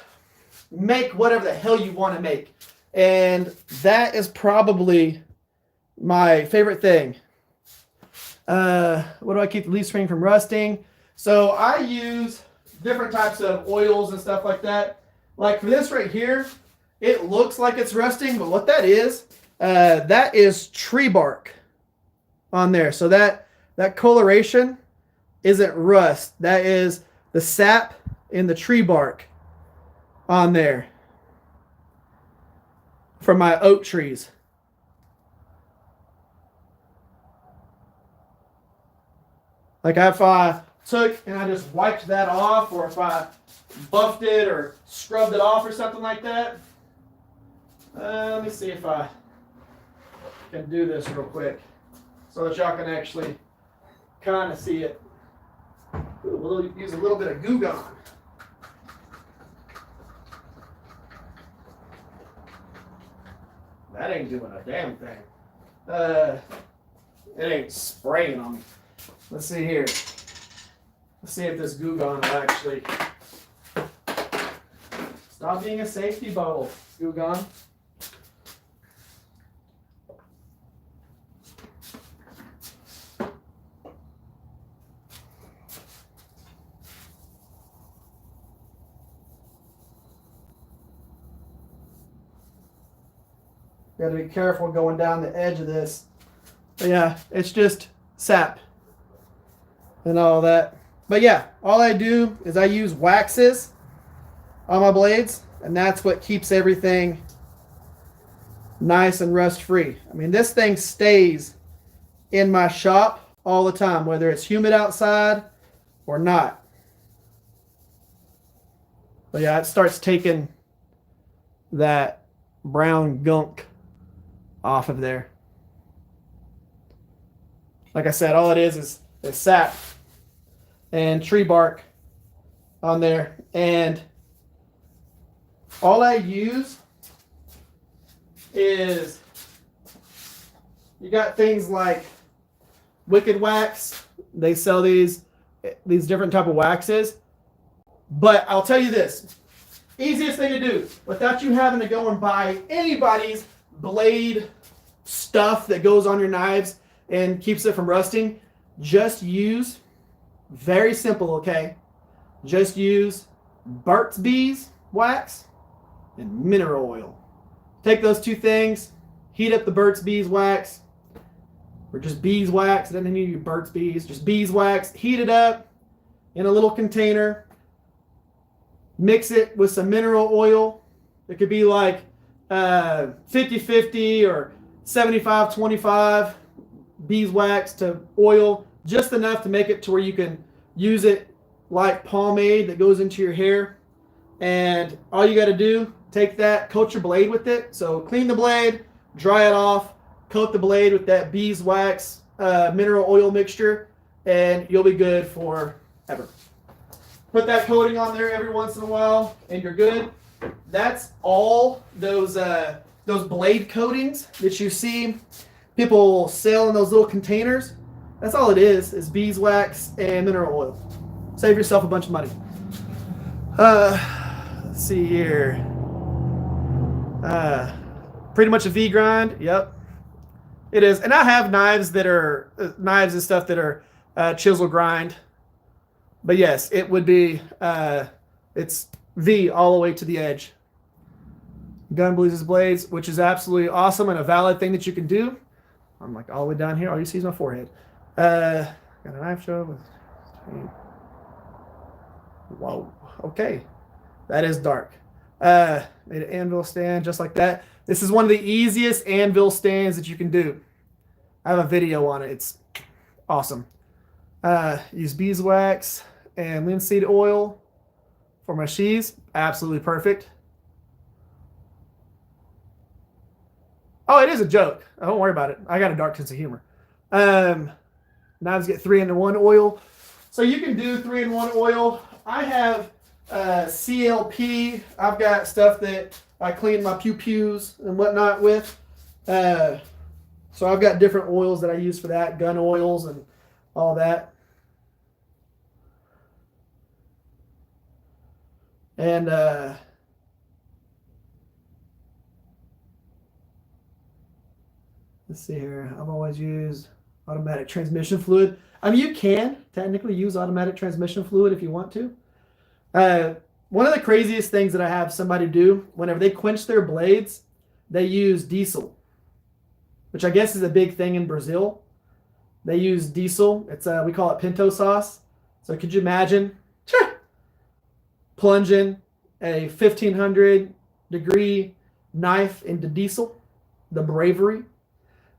make whatever the hell you want to make. And that is probably my favorite thing. What do I keep the leaf spring from rusting? So I use different types of oils and stuff like that. Like for this right here, it looks like it's rusting, but what that is tree bark on there. So that coloration isn't rust. That is the sap in the tree bark on there from my oak trees. Like if I took and I just wiped that off, or if I buffed it or scrubbed it off or something like that. Let me see if I can do this real quick so that y'all can actually kind of see it. We'll use a little bit of Goo Gone. That ain't doing a damn thing. It ain't spraying on me. Let's see here. Let's see if this Goo Gone will actually stop being a safety bubble. Goo Gone. Got to be careful going down the edge of this. But yeah, it's just sap and all that. But yeah, all I do is I use waxes on my blades, and that's what keeps everything nice and rust free. I mean, this thing stays in my shop all the time, whether it's humid outside or not. But yeah, it starts taking that brown gunk off of there. Like I said, all it is sap and tree bark on there. And all I use is, you got things like Wicked Wax. They sell these different type of waxes. But I'll tell you this, easiest thing to do without you having to go and buy anybody's blade stuff that goes on your knives and keeps it from rusting, just use, very simple, okay? Just use Burt's Bees wax and mineral oil. Take those two things, heat up the Burt's Bees wax, or just beeswax. It doesn't need to be Burt's Bees, just beeswax. Heat it up in a little container. Mix it with some mineral oil. It could be like 50-50 or 75-25 beeswax to oil, just enough to make it to where you can use it like pomade that goes into your hair. And all you got to do, take that, coat your blade with it. So clean the blade, dry it off, coat the blade with that beeswax mineral oil mixture, and you'll be good forever. Put that coating on there every once in a while, and you're good. That's all those blade coatings that you see people sell in those little containers. That's all it is beeswax and mineral oil. Save yourself a bunch of money. Let's see here. Pretty much a V grind. Yep, it is. And I have knives that are knives and stuff that are chisel grind. But yes, it would be, it's V all the way to the edge. Gun bleeds blades, which is absolutely awesome and a valid thing that you can do. I'm like all the way down here. All you see is my forehead. Got a knife show. Whoa. Okay. That is dark. Made an anvil stand just like that. This is one of the easiest anvil stands that you can do. I have a video on it. It's awesome. Use beeswax and linseed oil for my sheaths. Absolutely perfect. Oh, it is a joke. Don't worry about it. I got a dark sense of humor. Knives get 3-in-1 oil. So you can do 3-in-1 oil. I have CLP. I've got stuff that I clean my pew-pews and whatnot with. So I've got different oils that I use for that. Gun oils and all that. And let's see here. I've always used automatic transmission fluid. I mean, you can technically use automatic transmission fluid if you want to. One of the craziest things that I have somebody do, whenever they quench their blades, they use diesel, which I guess is a big thing in Brazil. They use diesel. It's we call it pinto sauce. So could you imagine plunging a 1500 degree knife into diesel? The bravery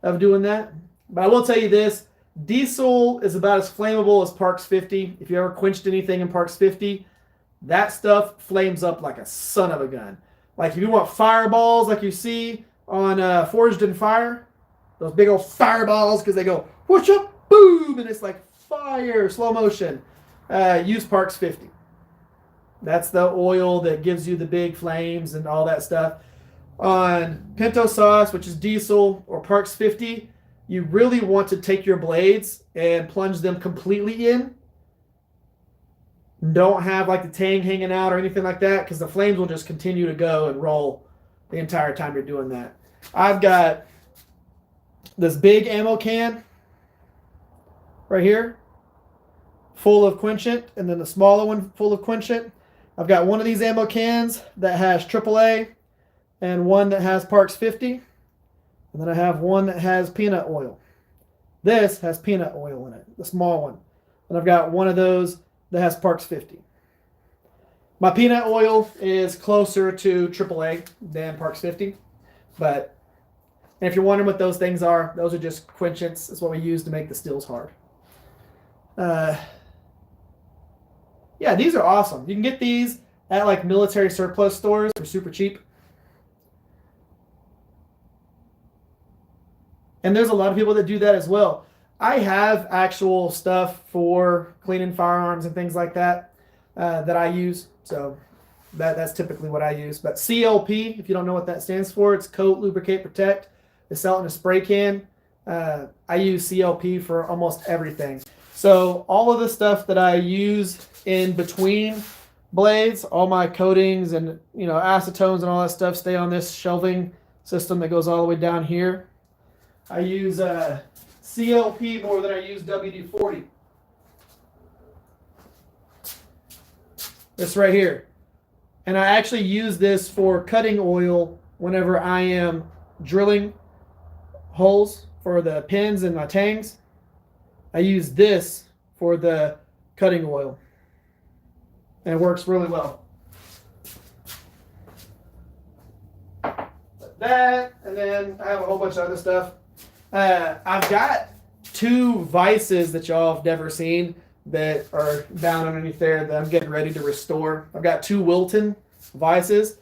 of doing that. But I will tell you this, diesel is about as flammable as Parks 50. If you ever quenched anything in Parks 50, that stuff flames up like a son of a gun. Like if you want fireballs like you see on Forged in Fire, those big old fireballs, because they go whoosh up, boom, and it's like fire, slow motion. Use Parks 50. That's the oil that gives you the big flames and all that stuff. On pinto sauce, which is diesel, or Parks 50, you really want to take your blades and plunge them completely in. Don't have like the tang hanging out or anything like that, because the flames will just continue to go and roll the entire time you're doing that. I've got this big ammo can right here full of quenchant, and then the smaller one full of quenchant. I've got one of these ammo cans that has AAA and one that has Parks 50. And then I have one that has peanut oil. This has peanut oil in it, the small one. And I've got one of those that has Parks 50. My peanut oil is closer to AAA than Parks 50. But and if you're wondering what those things are, those are just quenchants. That's what we use to make the stills hard. Yeah, these are awesome. You can get these at like military surplus stores for super cheap. And there's a lot of people that do that as well. I have actual stuff for cleaning firearms and things like that that I use. So that's typically what I use. But CLP, if you don't know what that stands for, it's coat, lubricate, protect. They sell it in a spray can. I use CLP for almost everything. So all of the stuff that I use in between blades, all my coatings and acetones and all that stuff stay on this shelving system that goes all the way down here. I use CLP more than I use WD-40. This right here. And I actually use this for cutting oil whenever I am drilling holes for the pins and my tangs. I use this for the cutting oil. And it works really well. That, and then I have a whole bunch of other stuff. I've got 2 vices that y'all have never seen that are down underneath there that I'm getting ready to restore. I've got 2 Wilton vices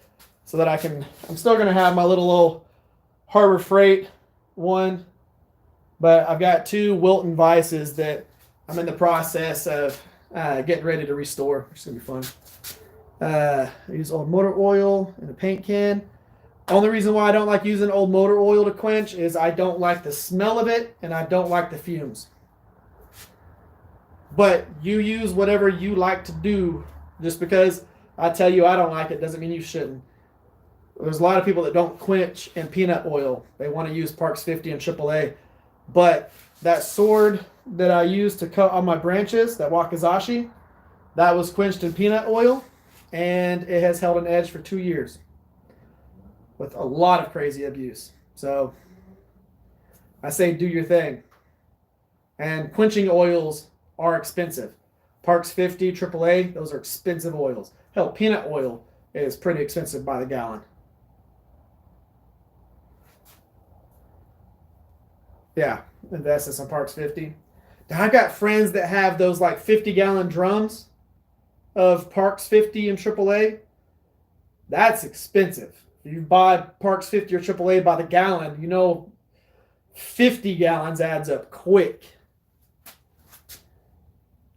so that I'm still going to have my little old Harbor Freight one, but I've got 2 Wilton vices that I'm in the process of getting ready to restore, which is going to be fun. I use old motor oil in a paint can. Only reason why I don't like using old motor oil to quench is I don't like the smell of it and I don't like the fumes. But you use whatever you like to do. Just because I tell you I don't like it doesn't mean you shouldn't. There's a lot of people that don't quench in peanut oil. They want to use Parks 50 and AAA. But that sword that I use to cut on my branches, that wakizashi, that was quenched in peanut oil and it has held an edge for 2 years. With a lot of crazy abuse. So I say do your thing. And quenching oils are expensive. Parks 50, AAA, those are expensive oils. Hell, peanut oil is pretty expensive by the gallon. Yeah, invest in some Parks 50. Now, I've got friends that have those like 50-gallon drums of Parks 50 and AAA. That's expensive. If you buy Parks 50 or AAA by the gallon, 50 gallons adds up quick.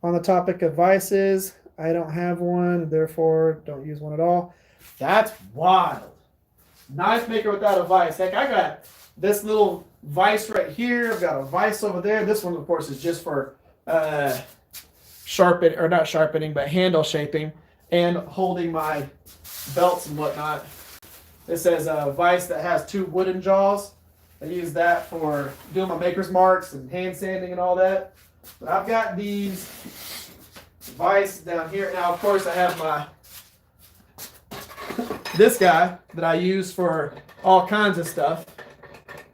On the topic of vices, I don't have one, therefore don't use one at all. That's wild. Knife maker without a vice. Heck, I got this little vice right here. I've got a vice over there. This one, of course, is just for not sharpening, but handle shaping and holding my belts and whatnot. This says a vice that has 2 wooden jaws. I use that for doing my maker's marks and hand sanding and all that. But I've got these vice down here. Now, of course, I have this guy that I use for all kinds of stuff.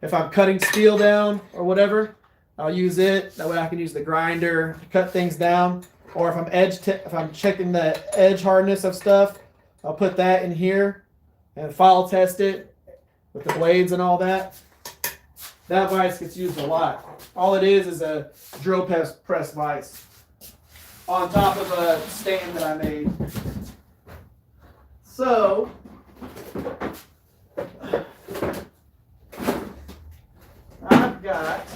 If I'm cutting steel down or whatever, I'll use it. That way I can use the grinder to cut things down. Or if I'm checking the edge hardness of stuff, I'll put that in here and file test it with the blades and all that. That vise gets used a lot. All it is a drill press vise on top of a stand that I made. So, I've got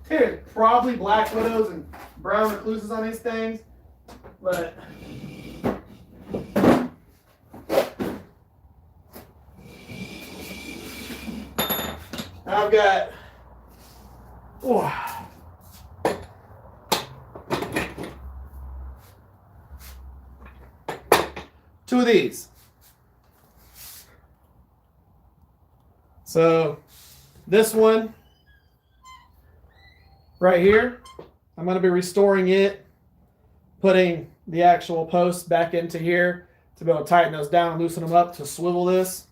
here's probably black widows and brown recluses on these things, but I've got 2 of these. So this one right here, I'm going to be restoring it, putting the actual posts back into here to be able to tighten those down and loosen them up to swivel this.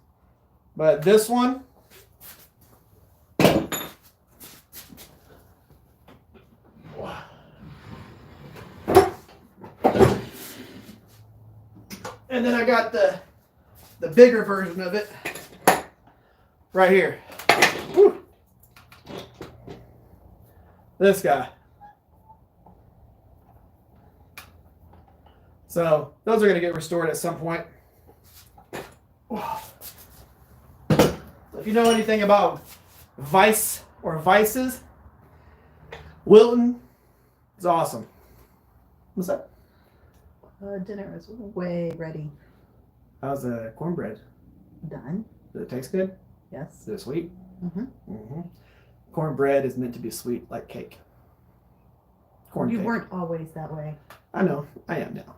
But this one, and then I got the bigger version of it right here. Woo. This guy. So those are going to get restored at some point. If you know anything about vice or vices, Wilton is awesome. What's that? Dinner is way ready. How's the cornbread? Done. Does it taste good? Yes. Is it sweet? Mm-hmm. Mm-hmm. Cornbread is meant to be sweet like cake. Corn You cake. weren't always that way. I know. I am now.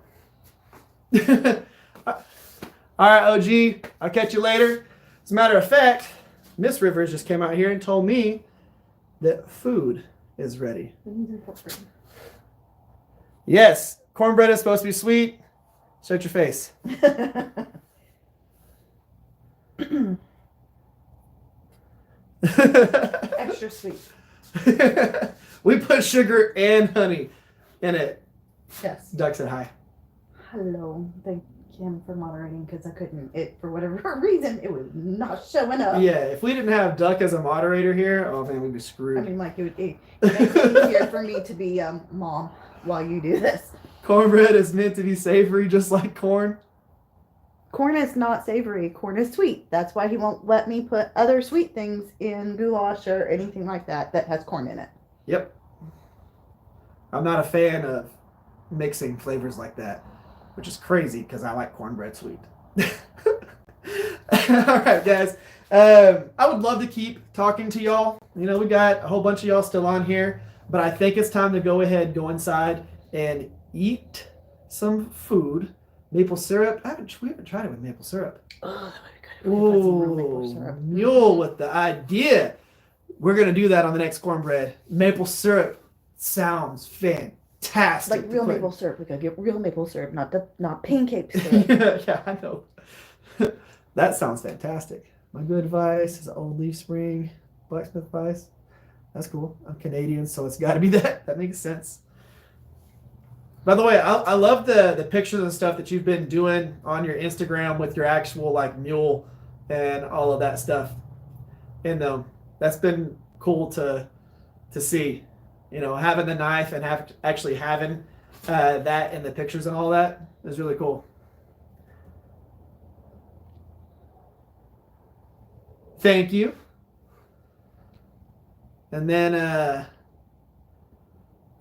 All right, OG. I'll catch you later. As a matter of fact, Miss Rivers just came out here and told me that food is ready. Yes, cornbread is supposed to be sweet. Shut your face. Extra sweet. We put sugar and honey in it. Yes. Duck said hi. Hello. Thank him for moderating because I couldn't. It for whatever reason it was not showing up. Yeah, if we didn't have Duck as a moderator here, oh man, we'd be screwed. I mean, like it makes it easier for me to be mom while you do this. Cornbread is meant to be savory, just like corn. Corn is not savory. Corn is sweet. That's why he won't let me put other sweet things in goulash or anything like that that has corn in it. Yep. I'm not a fan of mixing flavors like that, which is crazy because I like cornbread sweet. All right, guys. I would love to keep talking to y'all. You know, we got a whole bunch of y'all still on here, but I think it's time to go go inside and eat some food. Maple syrup. We haven't tried it with maple syrup. Oh, that would be good. Put some real maple Ooh, syrup. mule with the idea. We're gonna do that on the next cornbread. Maple syrup sounds fantastic. Like real maple syrup. We gotta get real maple syrup, not pancake syrup. Yeah, I know. That sounds fantastic. My good advice is Old Leaf Spring, Blacksmith Vice. That's cool. I'm Canadian, so it's got to be that. That makes sense. By the way, I love the pictures and stuff that you've been doing on your Instagram with your actual like mule and all of that stuff in them. That's been cool to see. You know, having the knife and actually having that in the pictures and all that is really cool. Thank you. And then,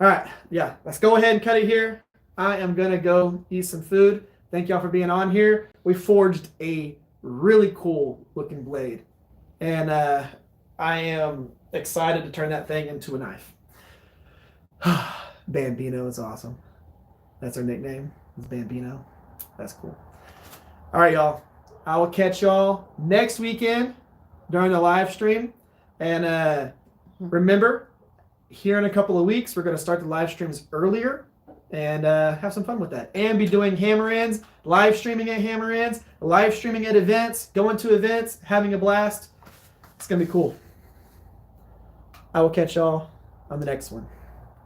all right, yeah, let's go ahead and cut it here. I am going to go eat some food. Thank y'all for being on here. We forged a really cool looking blade. And I am excited to turn that thing into a knife. Bambino is awesome. That's our nickname. It's Bambino. That's cool. All right, y'all. I will catch y'all next weekend during the live stream. And remember, here in a couple of weeks, we're going to start the live streams earlier and have some fun with that. And be doing hammer-ins, live streaming at hammer-ins, live streaming at events, going to events, having a blast. It's going to be cool. I will catch y'all on the next one.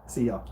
See y'all.